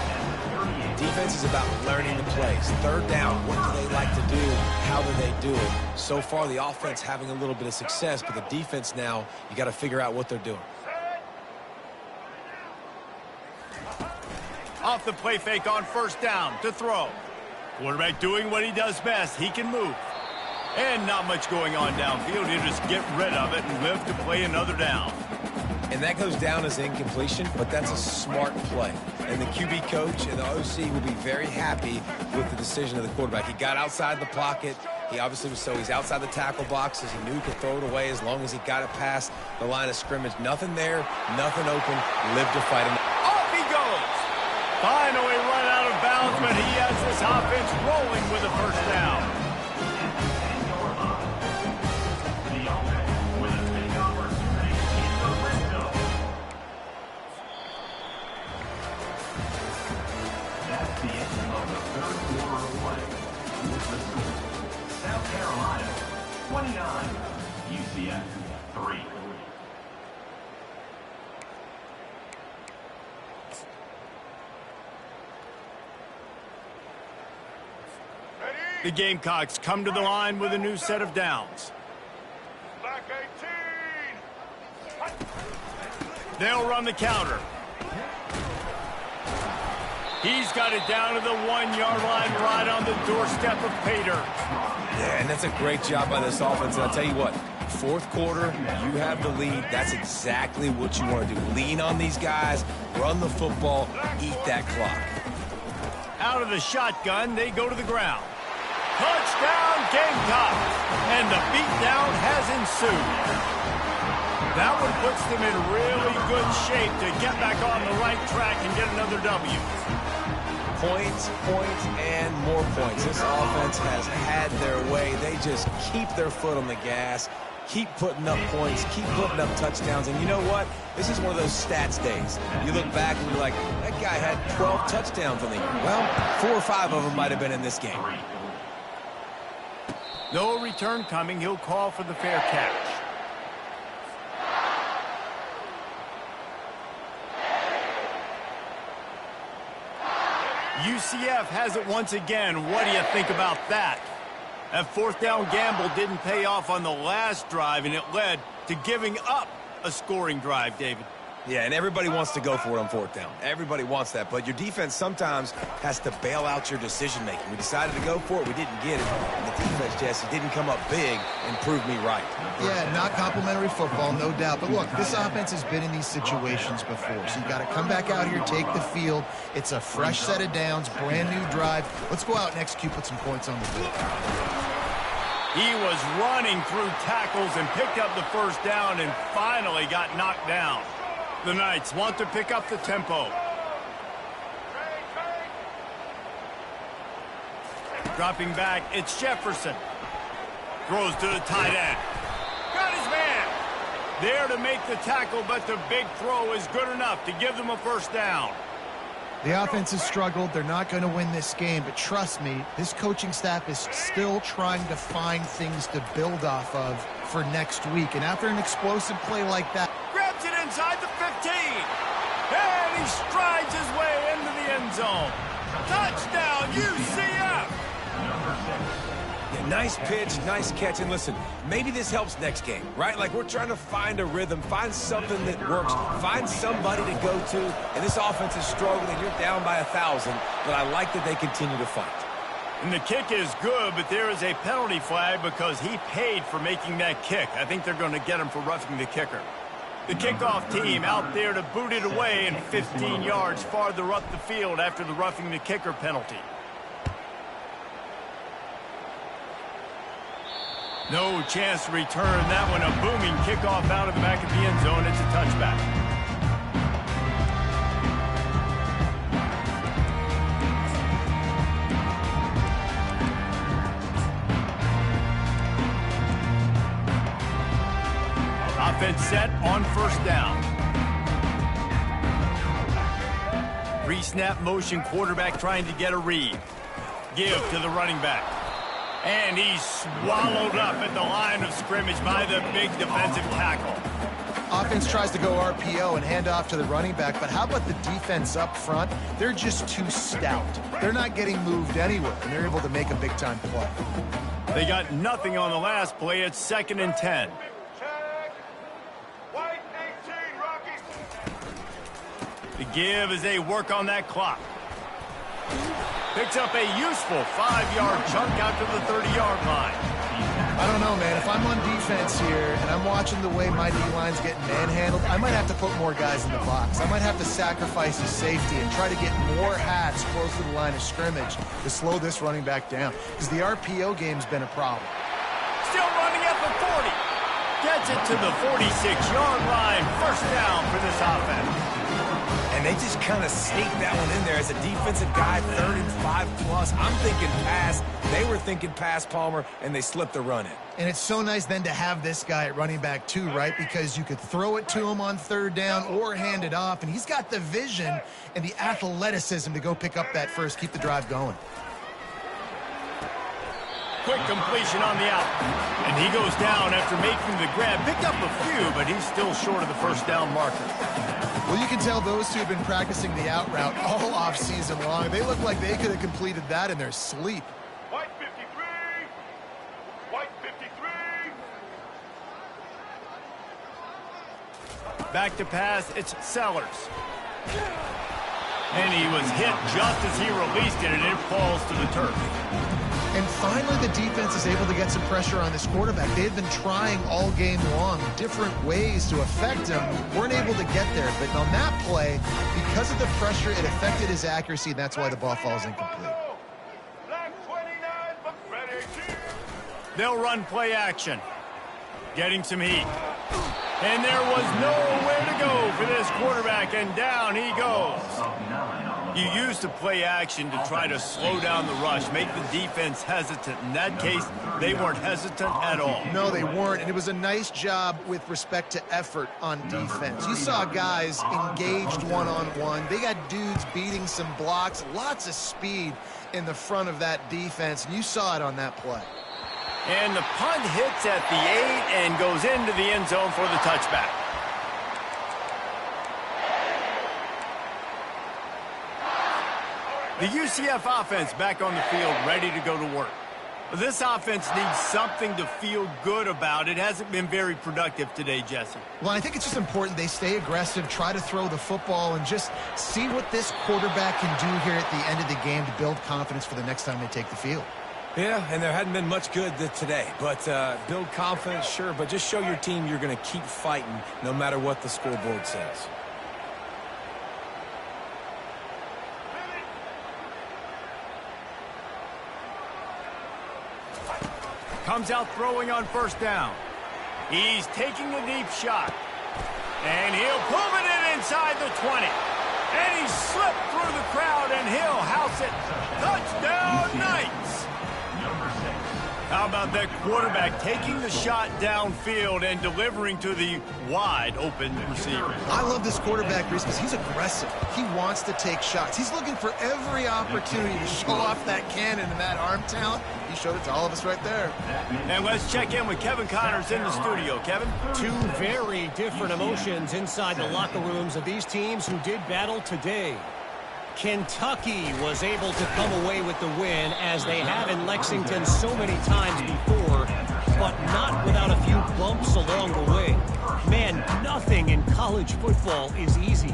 Speaker 3: Defense is about learning the plays. Third down, what do they like to do? How do they do it? So far, the offense having a little bit of success, but the defense now, you got to figure out what they're doing.
Speaker 1: Off the play fake on first down to throw. Quarterback doing what he does best. He can move. And not much going on downfield. He'll just get rid of it and live to play another down.
Speaker 3: And that goes down as incompletion, but that's a smart play. And the QB coach and the OC will be very happy with the decision of the quarterback. He got outside the pocket. He obviously was he's outside the tackle boxes. He knew he could throw it away as long as he got it past the line of scrimmage. Nothing there, nothing open. Live to fight him.
Speaker 1: Off he goes. Finally run out of bounds, but he has this offense rolling with a first down.
Speaker 5: South Carolina, 29, UCF, 3.
Speaker 1: The Gamecocks come to the line with a new set of downs.
Speaker 5: Back 18.
Speaker 1: They'll run the counter. He's got it down to the 1-yard line right on the doorstep of Pater.
Speaker 3: Yeah, and that's a great job by this offense. And I'll tell you what, fourth quarter, you have the lead. That's exactly what you want to do. Lean on these guys, run the football, eat that clock.
Speaker 1: Out of the shotgun, they go to the ground. Touchdown, Gamecocks! And the beatdown has ensued. That one puts them in really good shape to get back on the right track and get another W.
Speaker 3: Points, and more points. This offense has had their way. They just keep their foot on the gas, keep putting up points, keep putting up touchdowns. And you know what? This is one of those stats days. You look back and you're like, that guy had 12 touchdowns on the year. Well, 4 or 5 of them might have been in this game.
Speaker 1: No return coming. He'll call for the fair catch. UCF has it once again. What do you think about that? That fourth down gamble didn't pay off on the last drive, and it led to giving up a scoring drive, David.
Speaker 3: Yeah, and everybody wants to go for it on fourth down. Everybody wants that, but your defense sometimes has to bail out your decision-making. We decided to go for it. We didn't get it. And the defense, Jesse, didn't come up big and prove me right.
Speaker 2: Yeah, not complimentary football, no doubt. But look, this offense has been in these situations before. So you got to come back out here, take the field. It's a fresh set of downs, brand new drive. Let's go out and execute, put some points on the board.
Speaker 1: He was running through tackles and picked up the first down and finally got knocked down. The Knights want to pick up the tempo. Dropping back, it's Jefferson. Throws to the tight end. Got his man. There to make the tackle, but the big throw is good enough to give them a first down.
Speaker 2: The offense has struggled. They're not going to win this game, but trust me, this coaching staff is still trying to find things to build off of for next week. And after an explosive play like that,
Speaker 1: Grabs it inside the 15. And he strides his way into the end zone. Touchdown, UCF!
Speaker 3: Yeah, nice pitch, nice catch. And listen, maybe this helps next game, right? Like, we're trying to find a rhythm, find something that works, find somebody to go to. And this offense is struggling. You're down by 1,000, but I like that they continue to fight.
Speaker 1: And the kick is good, but there is a penalty flag because he paid for making that kick. I think they're going to get him for roughing the kicker. The kickoff team out there to boot it away and 15 yards farther up the field after the roughing the kicker penalty. No chance to return that one. A booming kickoff out of the back of the end zone. It's a touchback. Offense set on first down. Pre-snap motion quarterback trying to get a read. Give to the running back. And he's swallowed up at the line of scrimmage by the big defensive tackle.
Speaker 2: Offense tries to go RPO and hand off to the running back, but how about the defense up front? They're just too stout. They're not getting moved anywhere, and they're able to make a big-time play.
Speaker 1: They got nothing on the last play. It's 2nd and 10.
Speaker 5: White 18, Rocky.
Speaker 1: The give as they work on that clock. Picks up a useful 5-yard chunk out to the 30-yard line.
Speaker 2: I don't know, man. If I'm on defense here and I'm watching the way my D-line's getting manhandled, I might have to put more guys in the box. I might have to sacrifice his safety and try to get more hats close to the line of scrimmage to slow this running back down, because the RPO game's been a problem.
Speaker 1: Still running at the 40. Gets it to the 46-yard line. First down for this offense.
Speaker 3: And they just kind of sneaked that one in there as a defensive guy, 3rd and 5+. I'm thinking pass. They were thinking pass, Palmer, and they slipped the run in.
Speaker 2: And it's so nice then to have this guy at running back too, right? Because you could throw it to him on 3rd down or hand it off, and he's got the vision and the athleticism to go pick up that first, keep the drive going.
Speaker 1: Quick completion on the out. And he goes down after making the grab. Picked up a few, but he's still short of the first down marker.
Speaker 2: Well, you can tell those two have been practicing the out route all off-season long. They look like they could have completed that in their sleep.
Speaker 5: White 53. White 53.
Speaker 1: Back to pass, it's Sellers. And he was hit just as he released it, and it falls to the turf.
Speaker 2: And finally, the defense is able to get some pressure on this quarterback. They had been trying all game long different ways to affect him. Weren't able to get there. But on that play, because of the pressure, it affected his accuracy, and that's why the ball falls incomplete.
Speaker 5: Black 29, but Fred 18.
Speaker 1: They'll run play action. Getting some heat. And there was nowhere to go for this quarterback, and down he goes. You use the play action to try to slow down the rush, make the defense hesitant. In that case, they weren't hesitant at all.
Speaker 2: No, they weren't, and it was a nice job with respect to effort on defense. You saw guys engaged one-on-one. They got dudes beating some blocks, lots of speed in the front of that defense, and you saw it on that play.
Speaker 1: And the punt hits at the 8 and goes into the end zone for the touchback. The UCF offense back on the field, ready to go to work. This offense needs something to feel good about. It hasn't been very productive today, Jesse.
Speaker 2: Well, I think it's just important they stay aggressive, try to throw the football, and just see what this quarterback can do here at the end of the game to build confidence for the next time they take the field.
Speaker 3: Yeah, and there hadn't been much good today. But build confidence, sure, but just show your team you're going to keep fighting no matter what the scoreboard says.
Speaker 1: Comes out throwing on first down. He's taking a deep shot. And he'll move it in inside the 20. And he slipped through the crowd, and he'll house it. Touchdown, Knights! How about that quarterback taking the shot downfield and delivering to the wide-open receiver?
Speaker 2: I love this quarterback, Reese, because he's aggressive. He wants to take shots. He's looking for every opportunity to show off that cannon and that arm talent. He showed it to all of us right there.
Speaker 1: And let's check in with Kevin Connors in the studio. Kevin?
Speaker 4: Two very different emotions inside the locker rooms of these teams who did battle today. Kentucky was able to come away with the win, as they have in Lexington so many times before, but not without a few bumps along the way. Man, nothing in college football is easy.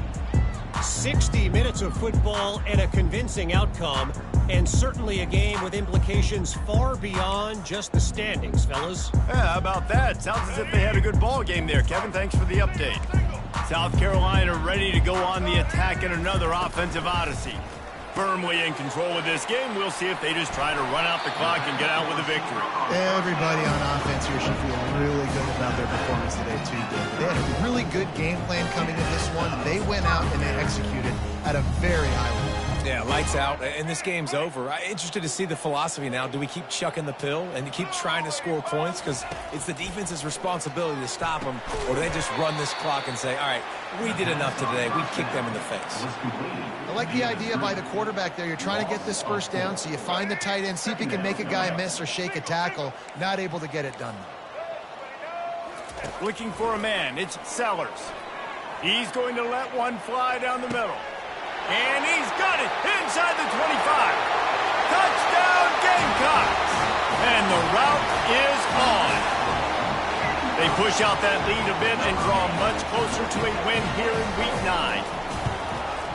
Speaker 4: 60 minutes of football and a convincing outcome, and certainly a game with implications far beyond just the standings, fellas.
Speaker 1: Yeah, how about that? Sounds as if they had a good ball game there. Kevin, thanks for the update. South Carolina ready to go on the attack in another offensive odyssey. Firmly in control of this game. We'll see if they just try to run out the clock and get out with a victory.
Speaker 2: Everybody on offense here should feel really good about their performance today, too, David. They had a really good game plan coming in this one. They went out and they executed at a very high level.
Speaker 3: Yeah, lights out, and this game's over. I'm interested to see the philosophy now. Do we keep chucking the pill and keep trying to score points because it's the defense's responsibility to stop them, or do they just run this clock and say, all right, we did enough today. We kicked them in the face.
Speaker 2: I like the idea by the quarterback there. You're trying to get this first down, so you find the tight end, see if he can make a guy miss or shake a tackle. Not able to get it done.
Speaker 1: Looking for a man. It's Sellers. He's going to let one fly down the middle. And he's got it inside the 25. Touchdown Gamecocks. And the route is on. They push out that lead a bit and draw much closer to a win here in Week 9.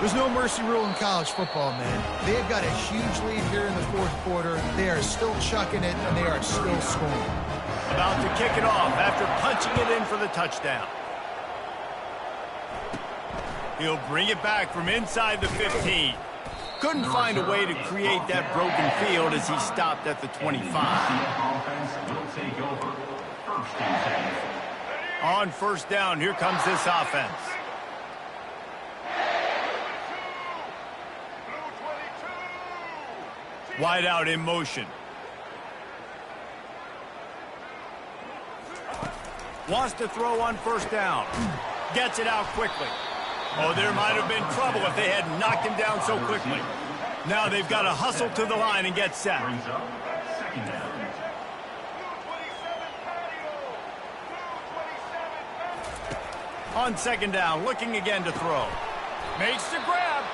Speaker 2: There's no mercy rule in college football, man. They've got a huge lead here in the fourth quarter. They are still chucking it, and they are still scoring.
Speaker 1: About to kick it off after punching it in for the touchdown. He'll bring it back from inside the 15. Couldn't find a way to create that broken field as he stopped at the 25. On first down, here comes this offense. Wide out in motion. Wants to throw on first down. Gets it out quickly. Oh, there might have been trouble if they had knocked him down so quickly. Now they've got to hustle to the line and get set. On second down, looking again to throw. Makes the grab.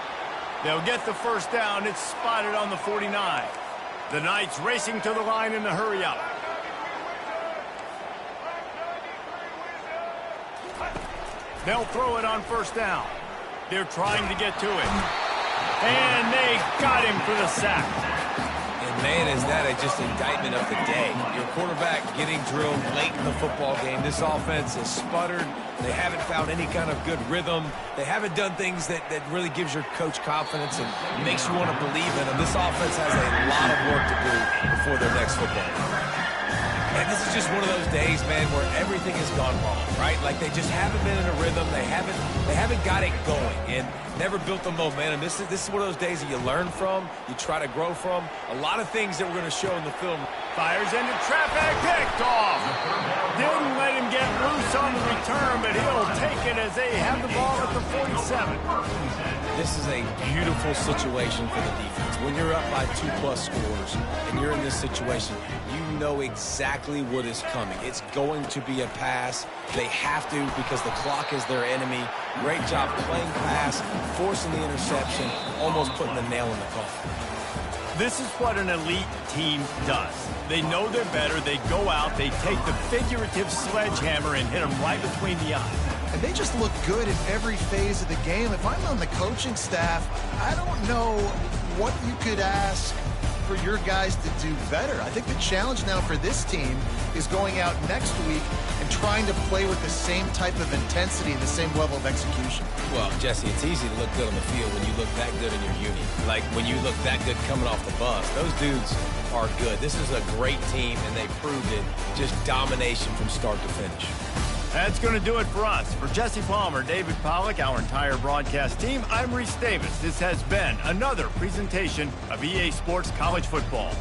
Speaker 1: They'll get the first down. It's spotted on the 49. The Knights racing to the line in the hurry up. They'll throw it on first down. They're trying to get to it. And they got him for the sack.
Speaker 3: And, man, is that just indictment of the day. Your quarterback getting drilled late in the football game. This offense has sputtered. They haven't found any kind of good rhythm. They haven't done things that really gives your coach confidence and makes you want to believe in them. This offense has a lot of work to do before their next football game. And this is just one of those days, man, where everything has gone wrong, right? Like they just haven't been in a rhythm. They haven't got it going and never built the momentum. This is one of those days that you learn from, you try to grow from. A lot of things that we're going to show in the film.
Speaker 1: Fires into traffic, picked off. Didn't let him get loose on the return, but he'll take it as they have the ball at the 47.
Speaker 3: This is a beautiful situation for the defense. When you're up by 2+ scores and you're in this situation, you know exactly what is coming. It's going to be a pass. They have to because the clock is their enemy. Great job playing pass, forcing the interception, almost putting the nail in the coffin.
Speaker 1: This is what an elite team does. They know they're better. They go out. They take the figurative sledgehammer and hit them right between the eyes.
Speaker 2: And they just look good in every phase of the game. If I'm on the coaching staff, I don't know what you could ask for your guys to do better. I think the challenge now for this team is going out next week and trying to play with the same type of intensity and the same level of execution.
Speaker 3: Well, Jesse, it's easy to look good on the field when you look that good in your uni. Like when you look that good coming off the bus. Those dudes are good. This is a great team, and they proved it. Just domination from start to finish.
Speaker 1: That's going to do it for us. For Jesse Palmer, David Pollack, our entire broadcast team, I'm Reese Davis. This has been another presentation of EA Sports College Football.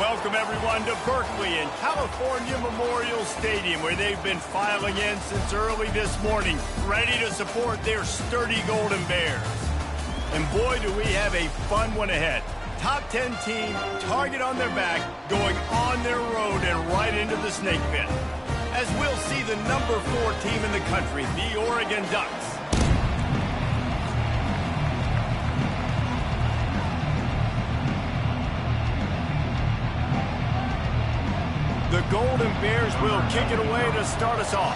Speaker 1: Welcome, everyone, to Berkeley and California Memorial Stadium, where they've been filing in since early this morning, ready to support their sturdy Golden Bears. And boy, do we have a fun one ahead. Top 10 team, target on their back, going on their road and right into the snake pit. As we'll see the number 4 team in the country, the Oregon Ducks. The Golden Bears will kick it away to start us off.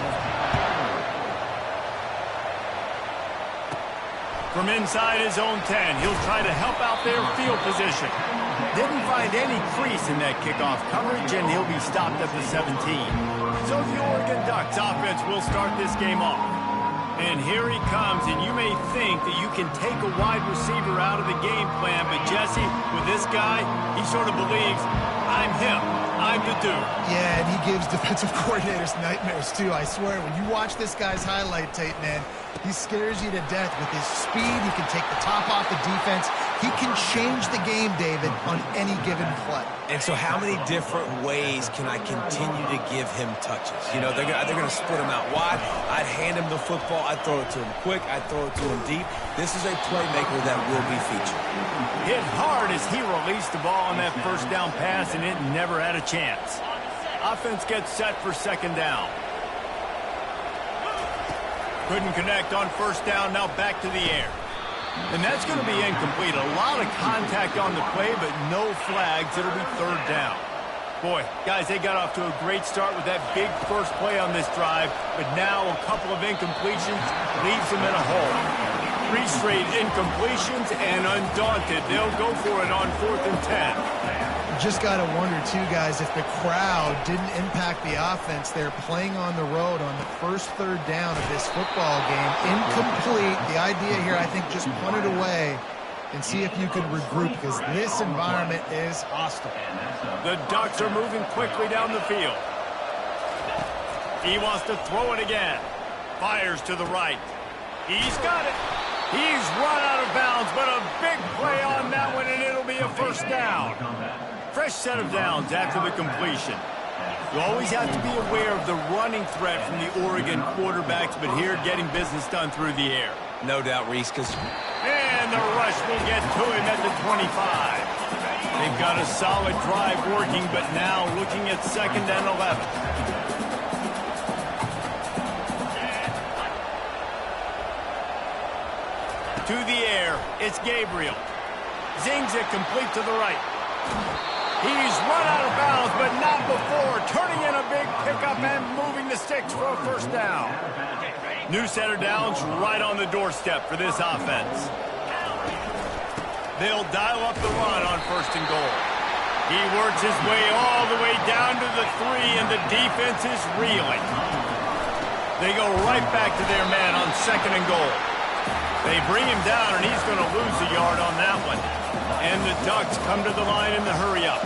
Speaker 1: From inside his own 10, he'll try to help out their field position. Didn't find any crease in that kickoff coverage, and he'll be stopped at the 17. So the Oregon Ducks offense will start this game off. And here he comes, and you may think that you can take a wide receiver out of the game plan, but Jesse, with this guy, he sort of believes, I'm him. I'm the dude.
Speaker 2: Yeah, and he gives defensive coordinators nightmares, too. I swear, when you watch this guy's highlight tape, man, he scares you to death with his speed. He can take the top off the defense. He can change the game, David, on any given play.
Speaker 3: And so how many different ways can I continue to give him touches? You know, they're going to split him out wide. I'd hand him the football. I'd throw it to him quick. I'd throw it to him deep. This is a playmaker that will be featured.
Speaker 1: Hit hard as he released the ball on that first down pass, and it never had a chance. Offense gets set for second down. Couldn't connect on first down, now back to the air. And that's going to be incomplete. A lot of contact on the play, but no flags. It'll be third down. Boy, guys, they got off to a great start with that big first play on this drive, but now a couple of incompletions leaves them in a hole. 3 straight incompletions, and undaunted, they'll go for it on 4th and 10.
Speaker 2: Just got to wonder, too, guys, if the crowd didn't impact the offense. They're playing on the road on the first third down of this football game. Incomplete. The idea here, I think, just punt it away and see if you can regroup, because this environment is hostile.
Speaker 1: The Ducks are moving quickly down the field. He wants to throw it again. Fires to the right. He's got it. He's run out of bounds, but a big play on that one, and it'll be a first down. Fresh set of downs after the completion. You always have to be aware of the running threat from the Oregon quarterbacks, but here getting business done through the air.
Speaker 3: No doubt, Reese, because...
Speaker 1: And the rush will get to him at the 25. They've got a solid drive working, but now looking at 2nd and 11. To the air, it's Gabriel. Zings it complete to the right. He's run out of bounds, but not before. Turning in a big pickup and moving the sticks for a first down. New set of downs right on the doorstep for this offense. They'll dial up the run on 1st and goal. He works his way all the way down to the 3, and the defense is reeling. They go right back to their man on 2nd and goal. They bring him down, and he's going to lose a yard on that one. And the Ducks come to the line in the hurry-up.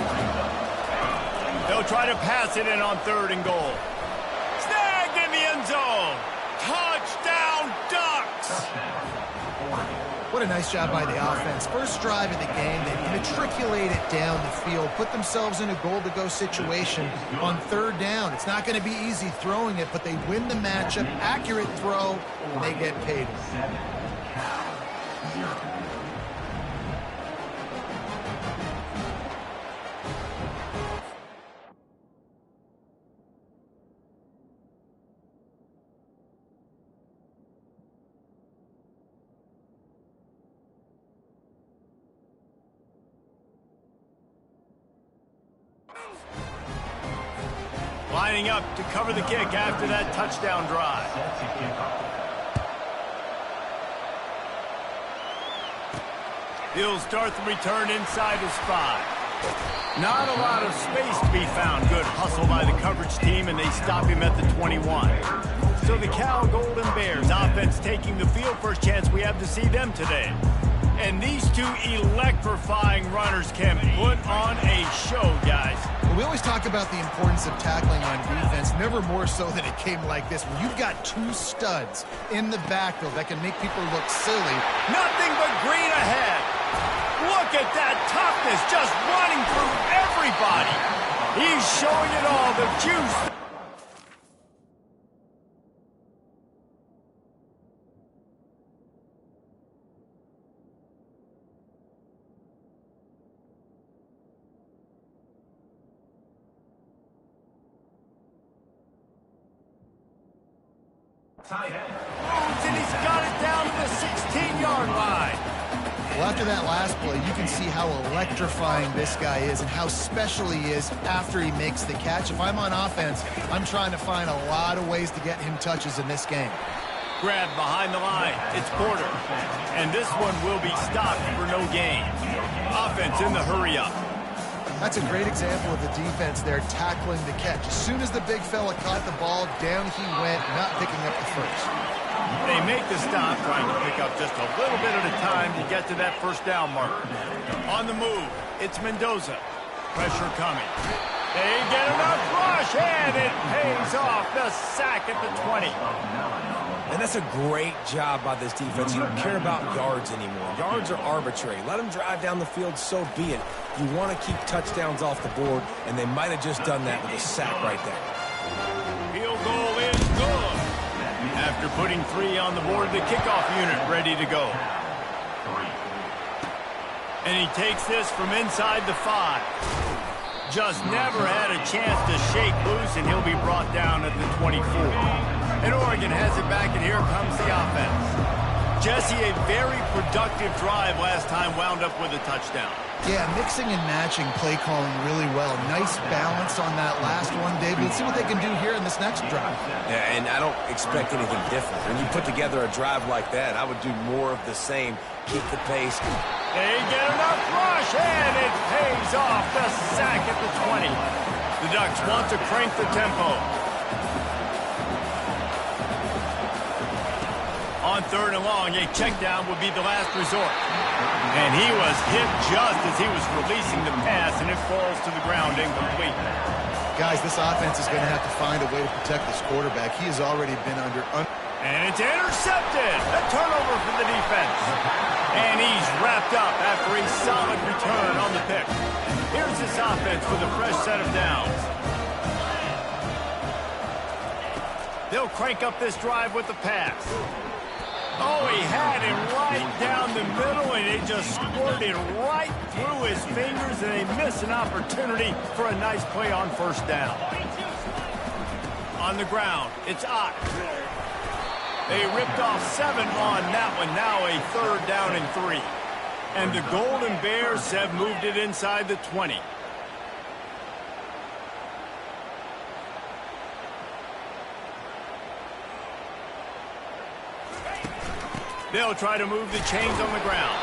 Speaker 1: They'll try to pass it in on 3rd and goal. Snagged in the end zone. Touchdown, Ducks!
Speaker 2: What a nice job by the offense. First drive of the game, they matriculate it down the field, put themselves in a goal-to-go situation on 3rd down. It's not going to be easy throwing it, but they win the matchup. Accurate throw, and they get paid.
Speaker 1: Lining up to cover the kick after that touchdown drive. He'll start the return inside his 5. Not a lot of space to be found. Good hustle by the coverage team, and they stop him at the 21. So the Cal Golden Bears offense taking the field. First chance we have to see them today. And these two electrifying runners can put on a show, guys.
Speaker 2: We always talk about the importance of tackling on defense, never more so than a game like this, where you've got 2 studs in the backfield that can make people look silly.
Speaker 1: Nothing but green ahead. Look at that toughness, just running through everybody. He's showing it all, the juice. Moves, and he's got it down to the 16-yard line.
Speaker 2: Well, after that last play, you can see how electrifying this guy is and how special he is after he makes the catch. If I'm on offense, I'm trying to find a lot of ways to get him touches in this game.
Speaker 1: Grab behind the line. It's Porter. And this one will be stopped for no gain. Offense in the hurry-up.
Speaker 2: That's a great example of the defense there tackling the catch. As soon as the big fella caught the ball, down he went, not picking up the first.
Speaker 1: They make the stop, trying to pick up just a little bit at a time to get to that first down marker. On the move, it's Mendoza. Pressure coming. They get enough rush, and it pays off. The sack at the 20.
Speaker 3: And that's a great job by this defense. You don't care about yards anymore. Yards are arbitrary. Let them drive down the field, so be it. You want to keep touchdowns off the board, and they might have just done that with a sack right there.
Speaker 1: Field goal is good. After putting 3 on the board, the kickoff unit ready to go. And he takes this from inside the 5. Just never had a chance to shake loose, and he'll be brought down at the 24. And Oregon has it back, and here comes the offense. Jesse, a very productive drive last time, wound up with a touchdown.
Speaker 2: Yeah, mixing and matching play calling really well. Nice balance on that last one, Dave. Let's see what they can do here in this next drive.
Speaker 3: Yeah, and I don't expect anything different. When you put together a drive like that, I would do more of the same. Keep the pace.
Speaker 1: They get enough rush, and it pays off. The sack at the 20. The Ducks want to crank the tempo. On 3rd and long, a check down would be the last resort. And he was hit just as he was releasing the pass, and it falls to the ground incomplete.
Speaker 2: Guys, this offense is going to have to find a way to protect this quarterback. He has already been under...
Speaker 1: And it's intercepted. A turnover for the defense. And he's wrapped up after a solid return on the pick. Here's this offense with a fresh set of downs. They'll crank up this drive with the pass. Oh, he had him right down the middle, and it just squirted right through his fingers, and they miss an opportunity for a nice play on first down. On the ground, it's Ott. They ripped off 7 on that one. Now a 3rd down and 3. And the Golden Bears have moved it inside the 20. They'll try to move the chains on the ground.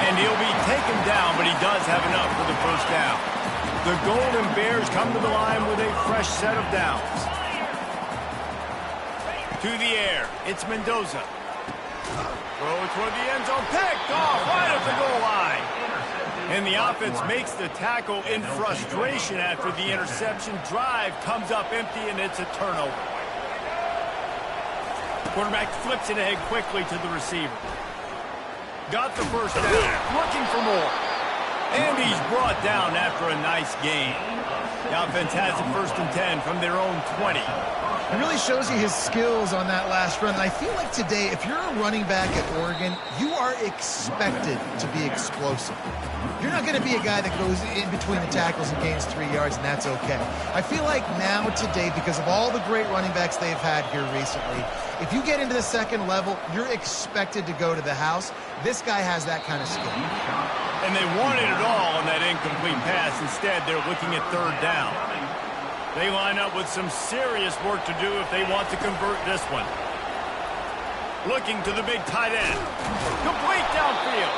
Speaker 1: And he'll be taken down, but he does have enough for the first down. The Golden Bears come to the line with a fresh set of downs. To the air, it's Mendoza. Throw toward the end zone, picked off right at the goal line. And the offense makes the tackle in frustration after the interception. Drive comes up empty, and it's a turnover. Quarterback flips it ahead quickly to the receiver. Got the first down, looking for more. And he's brought down after a nice gain. The offense has it 1st and 10 from their own 20.
Speaker 2: It really shows you his skills on that last run. I feel like today, if you're a running back at Oregon, you are expected to be explosive. You're not going to be a guy that goes in between the tackles and gains 3 yards, and that's okay. I feel like now today, because of all the great running backs they've had here recently, if you get into the second level, you're expected to go to the house. This guy has that kind of skill.
Speaker 1: And they wanted it all on that incomplete pass. Instead, they're looking at 3rd down. They line up with some serious work to do if they want to convert this one. Looking to the big tight end. Complete downfield.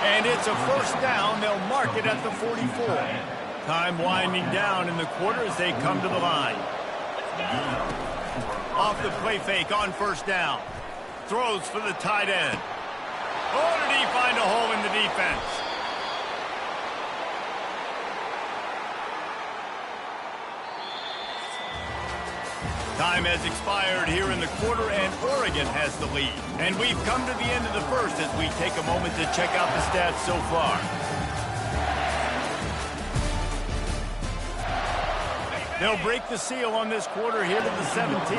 Speaker 1: And it's a first down. They'll mark it at the 44. Time winding down in the quarter as they come to the line. Off the play fake on first down. Throws for the tight end. Oh, did he find a hole in the defense? Time has expired here in the quarter, and Oregon has the lead. And we've come to the end of the first as we take a moment to check out the stats so far. They'll break the seal on this quarter here to the 17.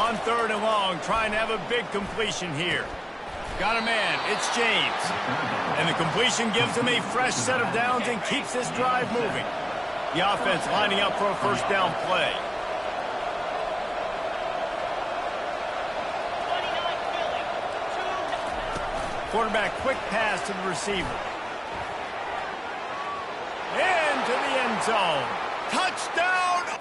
Speaker 1: On 3rd and long, trying to have a big completion here. Got a man, it's James. And the completion gives him a fresh set of downs and keeps this drive moving. The offense lining up for a first down play. Quarterback, quick pass to the receiver. Into the end zone. Touchdown!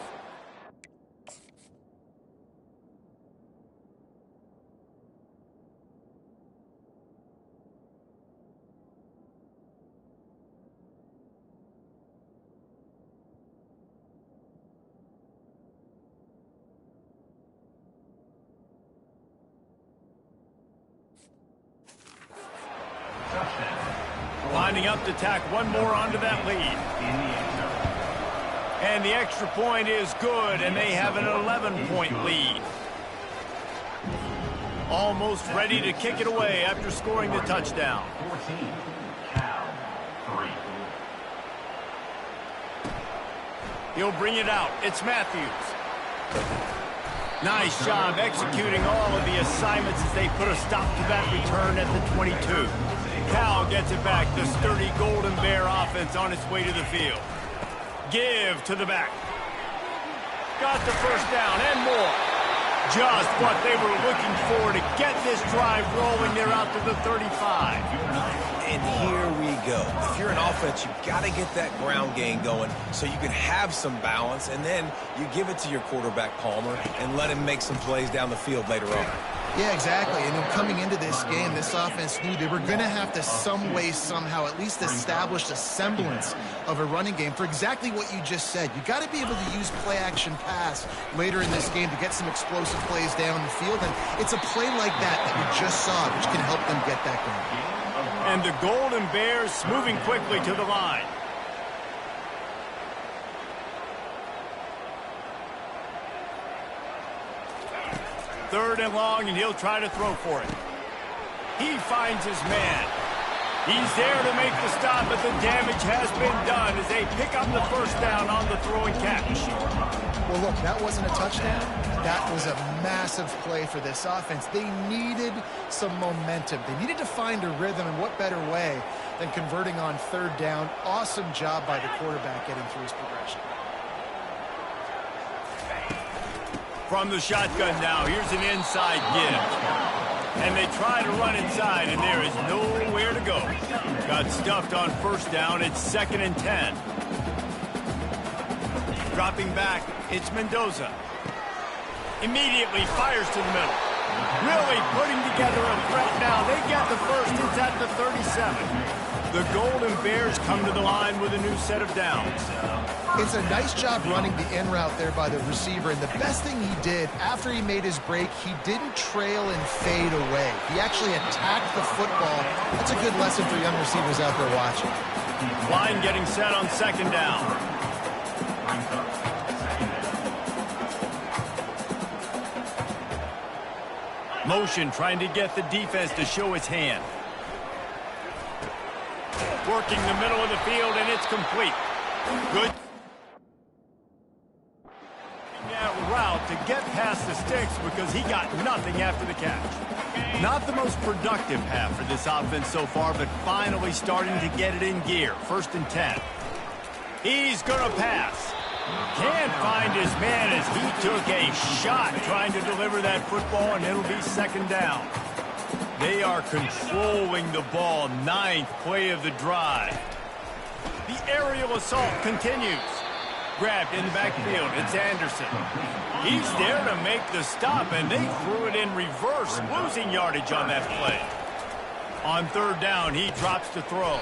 Speaker 1: Lining up to tack one more onto that lead. And the extra point is good, and they have an 11-point lead. Almost ready to kick it away after scoring the touchdown.
Speaker 6: 14, Cal, 3.
Speaker 1: He'll bring it out. It's Matthews. Nice job executing all of the assignments as they put a stop to that return at the 22. Cal gets it back. The sturdy Golden Bear offense on its way to the field. Give to the back. Got the first down and more. Just what they were looking for to get this drive rolling. They're out to the 35.
Speaker 3: And here we go. If you're an offense, you've got to get that ground game going so you can have some balance, and then you give it to your quarterback, Palmer, and let him make some plays down the field later on.
Speaker 2: Yeah, exactly. And coming into this game, this offense knew they were going to have to some way, somehow, at least establish a semblance of a running game for exactly what you just said. You got to be able to use play-action pass later in this game to get some explosive plays down the field. And it's a play like that we just saw, which can help them get that going.
Speaker 1: And the Golden Bears moving quickly to the line. Third and long, and he'll try to throw for it. He finds his man. He's there to make the stop, but the damage has been done as they pick up the first down on the throwing catch.
Speaker 2: Well, look, that wasn't a touchdown. That was a massive play for this offense. They needed some momentum. They needed to find a rhythm, and what better way than converting on 3rd down. Awesome job by the quarterback getting through his progression.
Speaker 1: From the shotgun now, here's an inside give. And they try to run inside, and there is nowhere to go. Got stuffed on first down. It's 2nd and 10. Dropping back, it's Mendoza. Immediately fires to the middle. Really putting together a threat now. They get the first. It's at the 37. The Golden Bears come to the line with a new set of downs.
Speaker 2: It's a nice job running the in route there by the receiver, and the best thing he did after he made his break, he didn't trail and fade away. He actually attacked the football. That's a good lesson for young receivers out there watching.
Speaker 1: Line getting set on 2nd down. Motion trying to get the defense to show its hand. Working the middle of the field, and it's complete. Good. That route to get past the sticks because he got nothing after the catch. Not the most productive half for this offense so far, but finally starting to get it in gear. 1st and 10. He's going to pass. Can't find his man as he took a shot trying to deliver that football, and it'll be 2nd down. They are controlling the ball. 9th play of the drive. The aerial assault continues. Grabbed in the backfield. It's Anderson. He's there to make the stop, and they threw it in reverse, losing yardage on that play. On 3rd down, he drops to throw.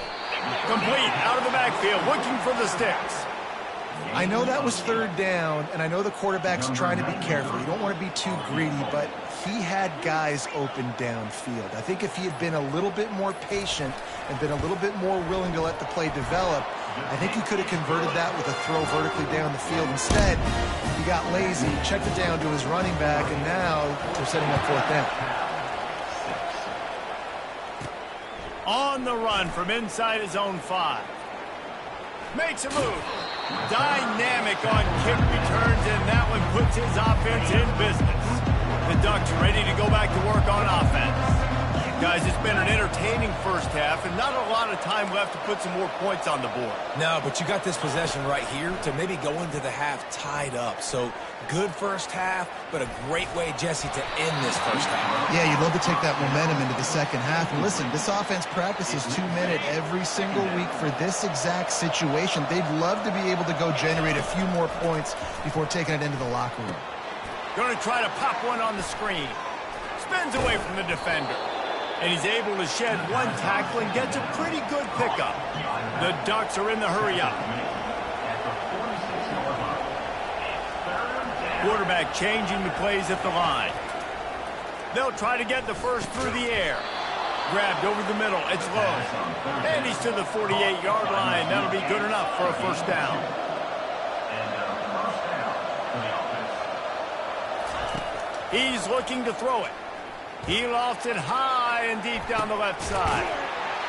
Speaker 1: Complete out of the backfield, looking for the sticks.
Speaker 2: I know that was third down, and I know the quarterback's trying to be careful. You don't want to be too greedy, but he had guys open downfield. I think if he had been a little bit more patient and been a little bit more willing to let the play develop, I think he could have converted that with a throw vertically down the field. Instead, he got lazy, checked it down to his running back, and now they're setting up fourth down.
Speaker 1: On the run from inside his own 5. Makes a move. Dynamic on kick returns, and that one puts his offense in business. The Ducks are ready to go back to work on offense. Guys, it's been an entertaining first half, and not a lot of time left to put some more points on the board.
Speaker 3: No, but you got this possession right here to maybe go into the half tied up. So good first half, but a great way, Jesse, to end this first half.
Speaker 2: Yeah, you'd love to take that momentum into the second half. And listen, this offense practices 2-minute every single week for this exact situation. They'd love to be able to go generate a few more points before taking it into the locker room.
Speaker 1: Going to try to pop one on the screen. Spins away from the defender. And he's able to shed one tackle and gets a pretty good pickup. The Ducks are in the hurry up. Quarterback changing the plays at the line. They'll try to get the first through the air. Grabbed over the middle. It's low. And he's to the 48-yard line. That'll be good enough for a first down. He's looking to throw it. He lofts it high and deep down the left side.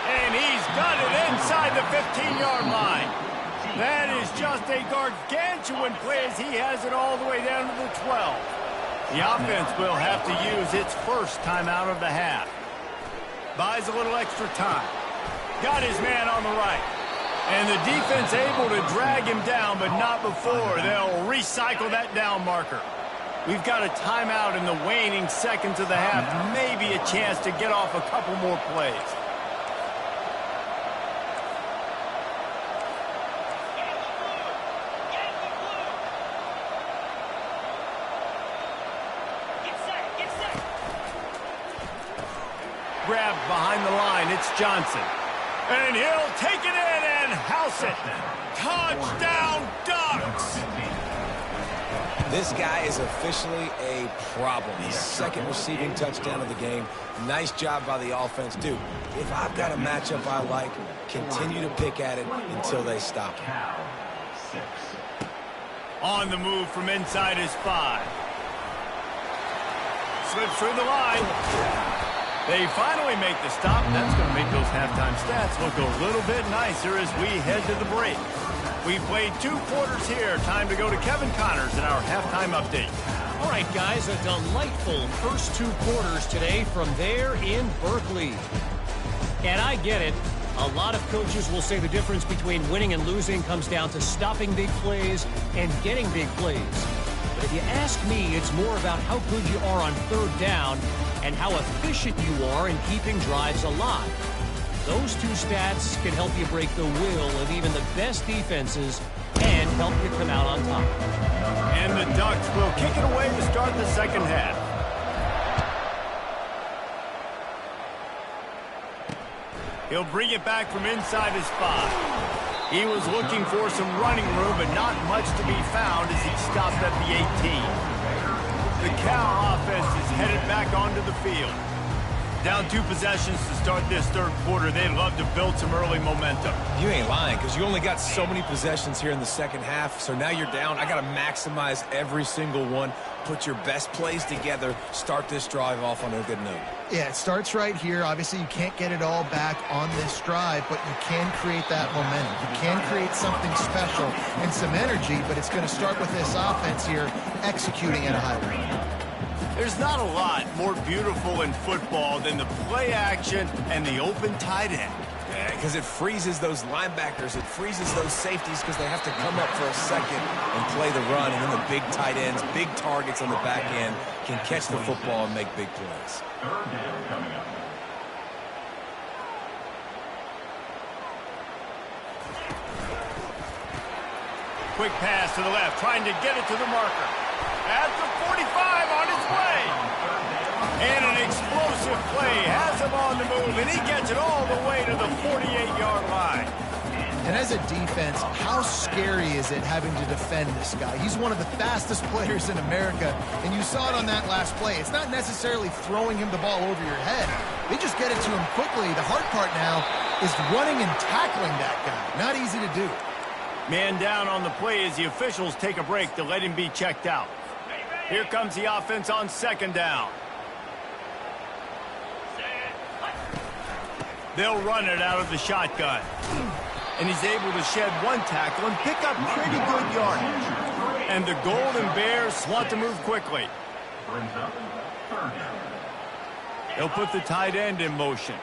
Speaker 1: And he's got it inside the 15-yard line. That is just a gargantuan play as he has it all the way down to the 12. The offense will have to use its first timeout of the half. Buys a little extra time. Got his man on the right. And the defense able to drag him down, but not before. They'll recycle that down marker. We've got a timeout in the waning seconds of the half. Maybe a chance to get off a couple more plays. Grabbed behind the line. It's Johnson. And he'll take it in and house it. Touchdown, Ducks!
Speaker 3: This guy is officially a problem. His second receiving touchdown of the game. Nice job by the offense, dude. If I've got a matchup I like, continue to pick at it until they stop him.
Speaker 1: On the move from inside his 5. Slips through the line. They finally make the stop. That's going to make those halftime stats look a little bit nicer as we head to the break. We've played 2 quarters here. Time to go to Kevin Connors in our halftime update.
Speaker 4: All right, guys, a delightful first 2 quarters today from there in Berkeley. And I get it. A lot of coaches will say the difference between winning and losing comes down to stopping big plays and getting big plays. But if you ask me, it's more about how good you are on third down and how efficient you are in keeping drives alive. Those 2 stats can help you break the will of even the best defenses and help you come out on top.
Speaker 1: And the Ducks will kick it away to start the second half. He'll bring it back from inside his 5. He was looking for some running room, but not much to be found as he stopped at the 18. The Cal offense is headed back onto the field. Down 2 possessions to start this third quarter. They'd love to build some early momentum.
Speaker 3: You ain't lying, because you only got so many possessions here in the second half, so now you're down. I got to maximize every single one, put your best plays together, start this drive off on a good note.
Speaker 2: Yeah, it starts right here. Obviously, you can't get it all back on this drive, but you can create that momentum. You can create something special and some energy, but it's going to start with this offense here executing at a high rate.
Speaker 1: There's not a lot more beautiful in football than the play action and the open tight end.
Speaker 3: Yeah, because it freezes those linebackers. It freezes those safeties because they have to come up for a second and play the run. And then the big tight ends, big targets on the back end can catch the football and make big plays.
Speaker 1: Quick pass to the left, trying to get it to the marker. At the 45 on his way. And an explosive play has him on the move, and he gets it all the way to the 48-yard line.
Speaker 2: And as a defense, how scary is it having to defend this guy? He's one of the fastest players in America, and you saw it on that last play. It's not necessarily throwing him the ball over your head. They just get it to him quickly. The hard part now is running and tackling that guy. Not easy to do.
Speaker 1: Man down on the play as the officials take a break to let him be checked out. Here comes the offense on second down. They'll run it out of the shotgun. And he's able to shed one tackle and pick up pretty good yardage. And the Golden Bears want to move quickly. He'll put the tight end in motion.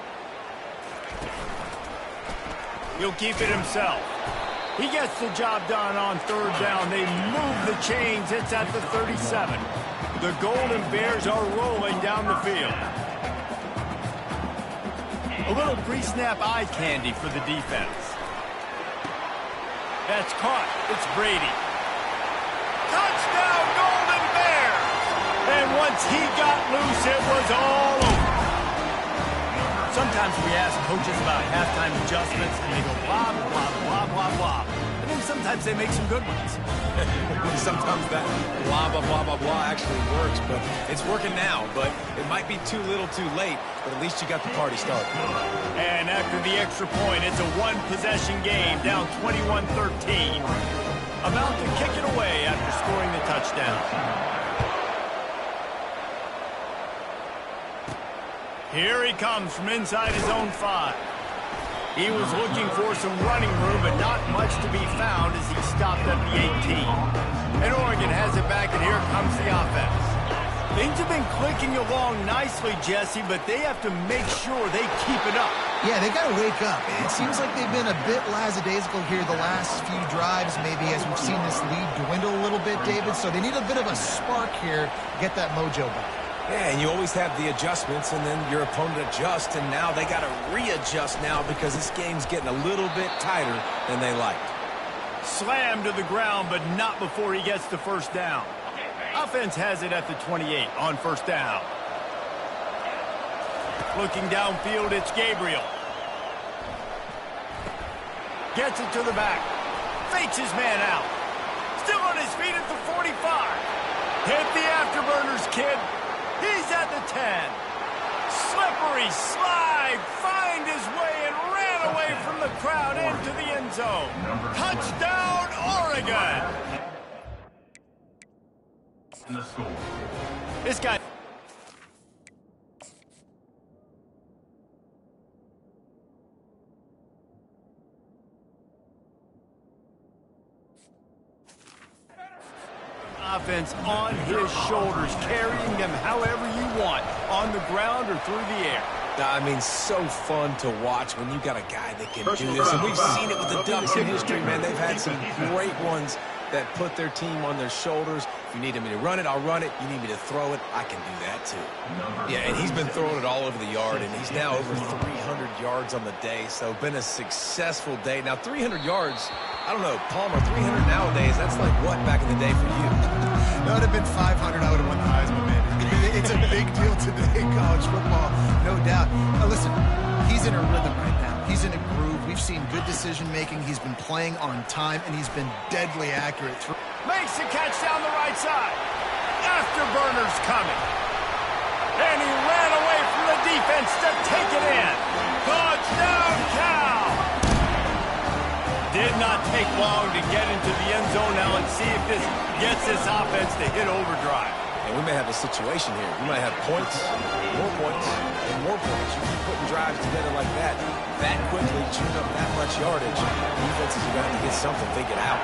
Speaker 1: He'll keep it himself. He gets the job done on third down. They move the chains. It's at the 37. The Golden Bears are rolling down the field. A little pre-snap eye candy for the defense. That's caught. It's Brady. Touchdown, Golden Bears! And once he got loose, it was all over. Sometimes we ask coaches about halftime adjustments, and they go blah, blah, blah, blah, blah. And then sometimes they make some good ones.
Speaker 3: Sometimes that blah, blah, blah, blah, blah actually works, but it's working now. But it might be too little too late, but at least you got the party started.
Speaker 1: And after the extra point, it's a one-possession game, down 21-13. About to kick it away after scoring the touchdown. Here he comes from inside his own 5. He was looking for some running room, but not much to be found as he stopped at the 18. And Oregon has it back, and here comes the offense. Things have been clicking along nicely, Jesse, but they have to make sure they keep it up.
Speaker 2: Yeah, they got to wake up. It seems like they've been a bit lackadaisical here the last few drives, maybe, as we've seen this lead dwindle a little bit, David. So they need a bit of a spark here to get that mojo back.
Speaker 3: Yeah, and you always have the adjustments, and then your opponent adjusts, and now they got to readjust now because this game's getting a little bit tighter than they liked.
Speaker 1: Slammed to the ground, but not before he gets the first down. Offense has it at the 28 on first down. Looking downfield, it's Gabriel. Gets it to the back. Fakes his man out. Still on his feet at the 45. Hit the afterburners, kid. He's at the 10. Slippery slide. Find his way and ran away from the crowd into the end zone. Touchdown, Oregon.
Speaker 6: And the score.
Speaker 1: This guy... offense on his shoulders, carrying them however you want, on the ground or through the air.
Speaker 3: I mean, so fun to watch when you got a guy that can do this. And we've seen it with the Ducks in history, man. They've had some great ones that put their team on their shoulders. If you need me to run it, I'll run it. You need me to throw it, I can do that too. Yeah, and he's been throwing it all over the yard, and he's now over 300 yards on the day, so been a successful day. Now, 300 yards, I don't know, Palmer, 300 nowadays, that's like what back in the day for you?
Speaker 2: That would have been 500, I would have won the Heisman, man. It's a big deal today in college football, no doubt. Now, listen, he's in a rhythm right now. He's in a groove. We've seen good decision-making. He's been playing on time, and he's been deadly accurate.
Speaker 1: Makes the catch down the right side. Afterburners coming. And he ran away from the defense to take it in. Touchdown, Cal! Did not take long to get into the end zone. Now let's see if this gets this offense to hit overdrive.
Speaker 3: And we may have a situation here. We might have points, and more points. You keep putting drives together like that quickly, chewing up that much yardage. Defenses are going to get something figured out.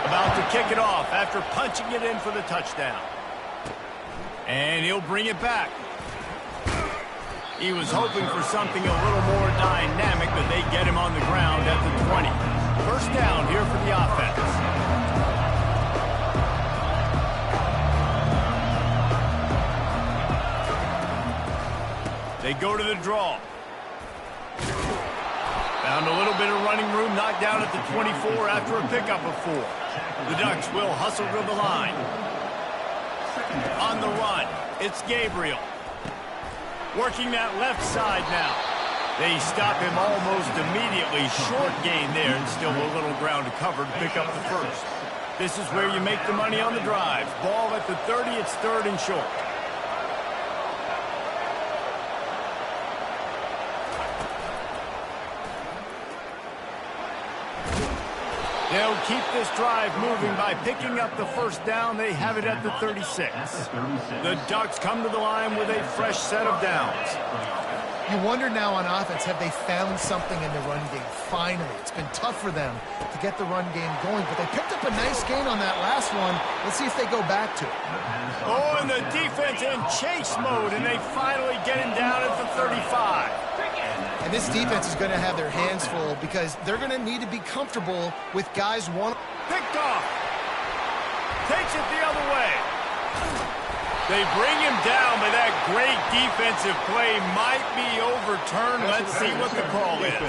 Speaker 1: About to kick it off after punching it in for the touchdown. And he'll bring it back. He was hoping for something a little more dynamic, but they get him on the ground at the 20. First down here for the offense. They go to the draw. Found a little bit of running room, knocked down at the 24 after a pickup of 4. The Ducks will hustle to the line. On the run, it's Gabriel. Working that left side now. They stop him almost immediately. Short gain there, and still a little ground to cover to pick up the first. This is where you make the money on the drives. Ball at the 30, it's third and short. They'll keep this drive moving by picking up the first down. They have it at the 36. The Ducks come to the line with a fresh set of downs.
Speaker 2: You wonder now on offense, have they found something in the run game? Finally, it's been tough for them to get the run game going, but they picked up a nice gain on that last one. Let's see if they go back to it.
Speaker 1: Oh, and the defense in chase mode, and they finally get him down at the 35.
Speaker 2: And this defense is going to have their hands full because they're going to need to be comfortable with guys one.
Speaker 1: Picked off. Takes it the other way. They bring him down, but that great defensive play might be overturned. Let's see what the call is.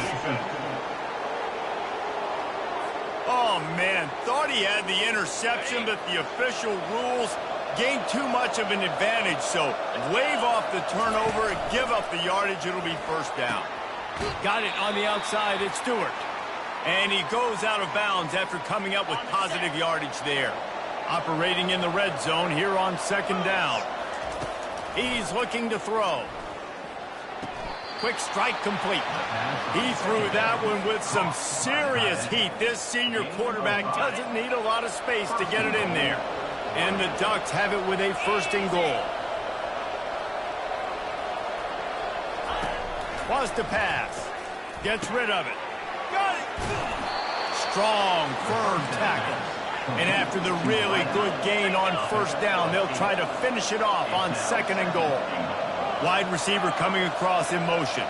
Speaker 1: Oh, man. Thought he had the interception, but the official rules gained too much of an advantage. So wave off the turnover and give up the yardage. It'll be first down. Got it on the outside. It's Stewart. And he goes out of bounds after coming up with positive yardage there. Operating in the red zone here on second down. He's looking to throw. Quick strike complete. He threw that one with some serious heat. This senior quarterback doesn't need a lot of space to get it in there. And the Ducks have it with a first and goal. Wants to pass. Gets rid of it. Got it. Strong, firm tackle. And after the really good gain on first down, they'll try to finish it off on second and goal. Wide receiver coming across in motion.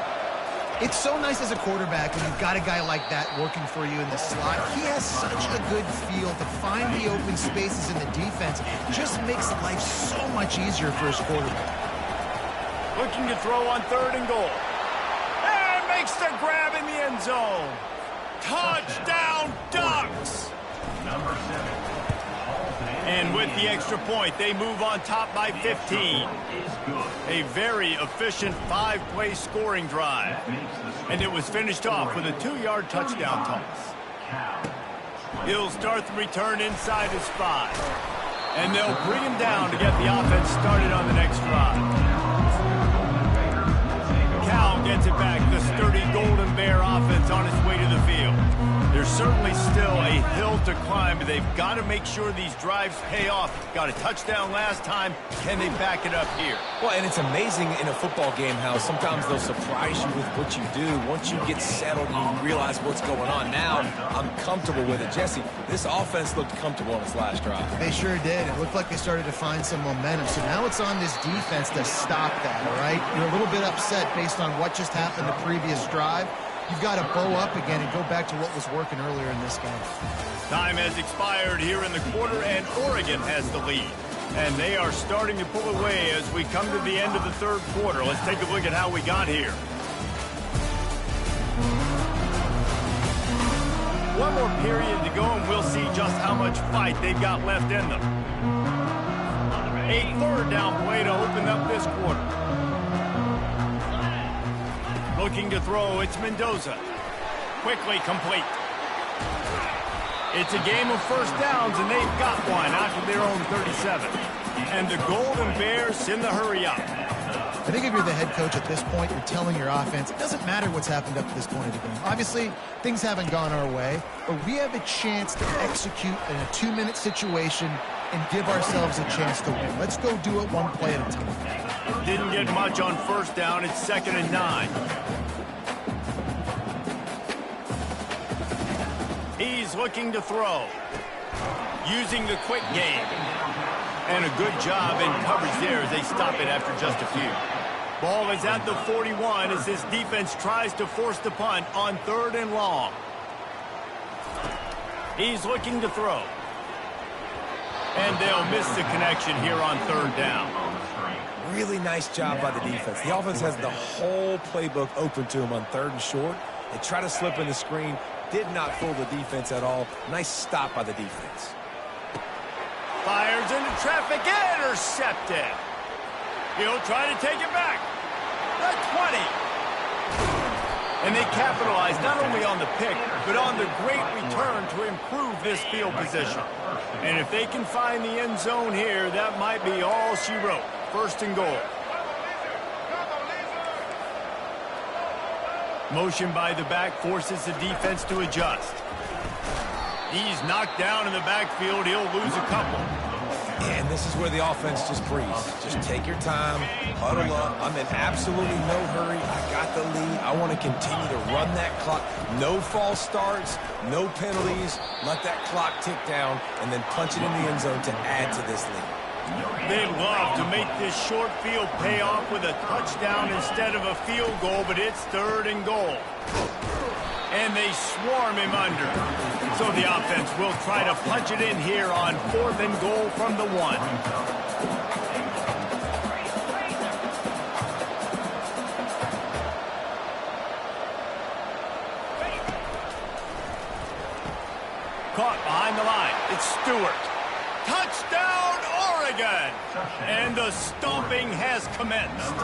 Speaker 2: It's so nice as a quarterback when you've got a guy like that working for you in the slot. He has such a good feel to find the open spaces in the defense. Just makes life so much easier for his quarterback.
Speaker 1: Looking to throw on third and goal. And makes the grab in the end zone. Touchdown, Ducks!
Speaker 6: Number 7.
Speaker 1: And with the extra point, they move on top by 15. A very efficient 5-play scoring drive. And it was finished off with a 2-yard touchdown toss. He'll start the return inside his 5. And they'll bring him down to get the offense started on the next drive. Cal gets it back. The sturdy Golden Bear offense on its way to the field. There's certainly still a hill to climb, but they've got to make sure these drives pay off. Got a touchdown last time. Can they back it up here?
Speaker 3: Well, and it's amazing in a football game how sometimes they'll surprise you with what you do. Once you get settled, you realize what's going on. Now, I'm comfortable with it. Jesse, this offense looked comfortable on its last drive.
Speaker 2: They sure did. It looked like they started to find some momentum. So now it's on this defense to stop that, all right? You're a little bit upset based on what just happened the previous drive. You've got to bow up again and go back to what was working earlier in this game.
Speaker 1: Time has expired here in the quarter, and Oregon has the lead. And they are starting to pull away as we come to the end of the third quarter. Let's take a look at how we got here. One more period to go, and we'll see just how much fight they've got left in them. A third down play to open up this quarter. Looking to throw, it's Mendoza. Quickly complete. It's a game of first downs, and they've got one out to their own 37. And the Golden Bears send the hurry up.
Speaker 2: I think if you're the head coach at this point, you're telling your offense, it doesn't matter what's happened up to this point of the game. Obviously, things haven't gone our way, but we have a chance to execute in a 2-minute situation and give ourselves a chance to win. Let's go do it one play at a time.
Speaker 1: Didn't get much on first down. It's 2nd and 9. He's looking to throw. Using the quick game. And a good job in coverage there as they stop it after just a few. Ball is at the 41 as this defense tries to force the punt on 3rd and long. He's looking to throw. And they'll miss the connection here on 3rd down.
Speaker 3: Really nice job by the defense. The offense has the whole playbook open to them on 3rd and short. They try to slip in the screen. Did not fool the defense at all. Nice stop by the defense.
Speaker 1: Fires into traffic. Intercepted. He'll try to take it back. The 20. And they capitalized not only on the pick, but on the great return to improve this field position. And if they can find the end zone here, that might be all she wrote. First and goal. Motion by the back forces the defense to adjust. He's knocked down in the backfield. He'll lose a couple.
Speaker 3: And this is where the offense just breathes. Just take your time, huddle up. I'm in absolutely no hurry. I got the lead. I want to continue to run that clock. No false starts, no penalties. Let that clock tick down and then punch it in the end zone to add to this lead.
Speaker 1: They'd love to make this short field pay off with a touchdown instead of a field goal, but it's third and goal. And they swarm him under. So the offense will try to punch it in here on fourth and goal from the 1. Caught behind the line. It's Stewart. Touchdown, Oregon! And the stomping has commenced.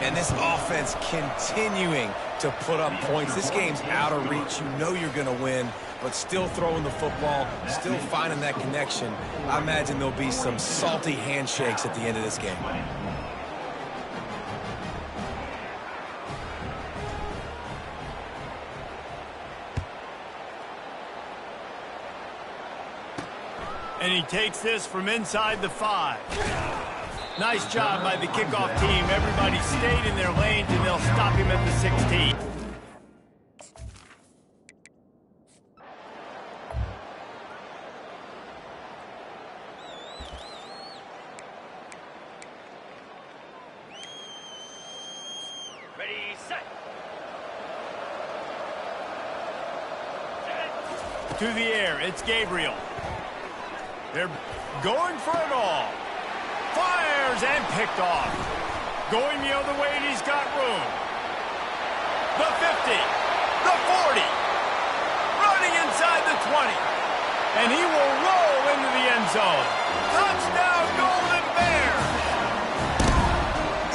Speaker 3: And this offense continuing to put up points. This game's out of reach. You know you're going to win, but still throwing the football, still finding that connection. I imagine there'll be some salty handshakes at the end of this game.
Speaker 1: And he takes this from inside the 5. Nice job by the kickoff team. Everybody stayed in their lanes, and they'll stop him at the 16.
Speaker 5: Ready, set.
Speaker 1: To the air, it's Gabriel. They're going for it all. Fires and picked off. Going the other way, and he's got room. The 50, the 40. Running inside the 20. And he will roll into the end zone. Touchdown, Golden Bears!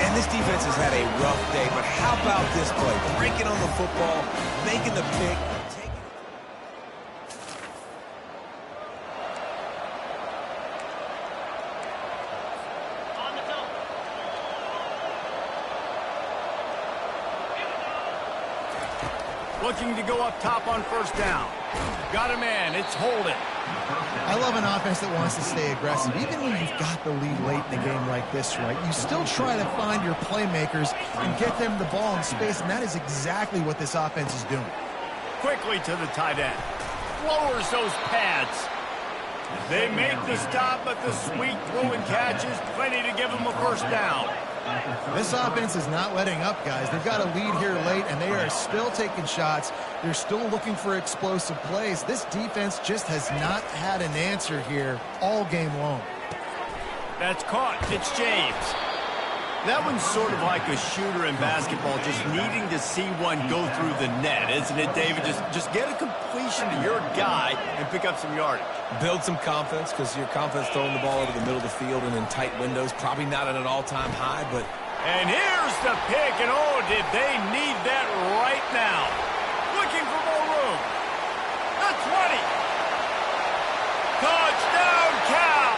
Speaker 3: And this defense has had a rough day, but how about this play? Breaking on the football, making the pick.
Speaker 1: Looking to go up top on first down. Got a man. It's Holden.
Speaker 2: I love an offense that wants to stay aggressive. Even when you've got the lead late in a game like this, right, you still try to find your playmakers and get them the ball in space, and that is exactly what this offense is doing.
Speaker 1: Quickly to the tight end. Lowers those pads. They make the stop, but the sweet throw and catch is plenty to give them a first down.
Speaker 2: This offense is not letting up, guys. They've got a lead here late, and they are still taking shots. They're still looking for explosive plays. This defense just has not had an answer here all game long.
Speaker 1: That's caught. It's James. That one's sort of like a shooter in basketball, just needing to see one go through the net, isn't it, David? Just get a completion to your guy and pick up some yardage.
Speaker 3: Build some confidence, because your confidence throwing the ball over the middle of the field and in tight windows, probably not at an all-time high, but...
Speaker 1: And here's the pick, and oh, did they need that right now. Looking for more room. The 20. Touchdown, Cal!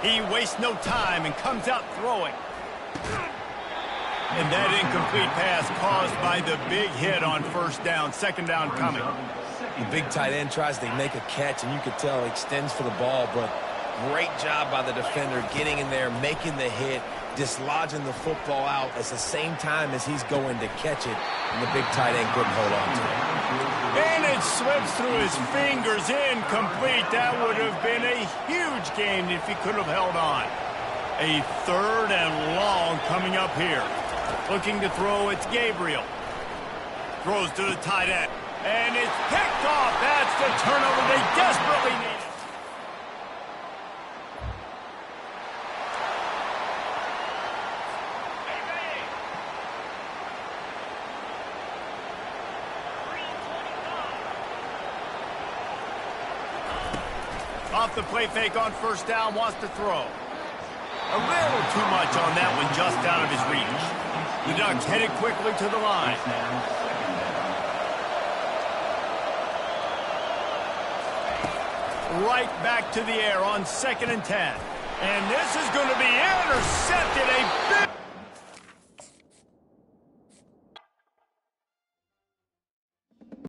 Speaker 1: He wastes no time and comes out throwing. And that incomplete pass caused by the big hit on first down. Second down coming.
Speaker 3: The big tight end tries to make a catch, and you could tell he extends for the ball, but great job by the defender getting in there, making the hit, dislodging the football out at the same time as he's going to catch it, and the big tight end couldn't hold on to it.
Speaker 1: And it slips through his fingers, incomplete. That would have been a huge gain if he could have held on. A third and long coming up here. Looking to throw, it's Gabriel. Throws to the tight end. And it's picked off. That's the turnover they desperately need. Off the play fake on first down, wants to throw. A little too much on that one, just out of his reach. The Ducks headed quickly to the line. Right back to the air on 2nd and 10. And this is going to be intercepted. A big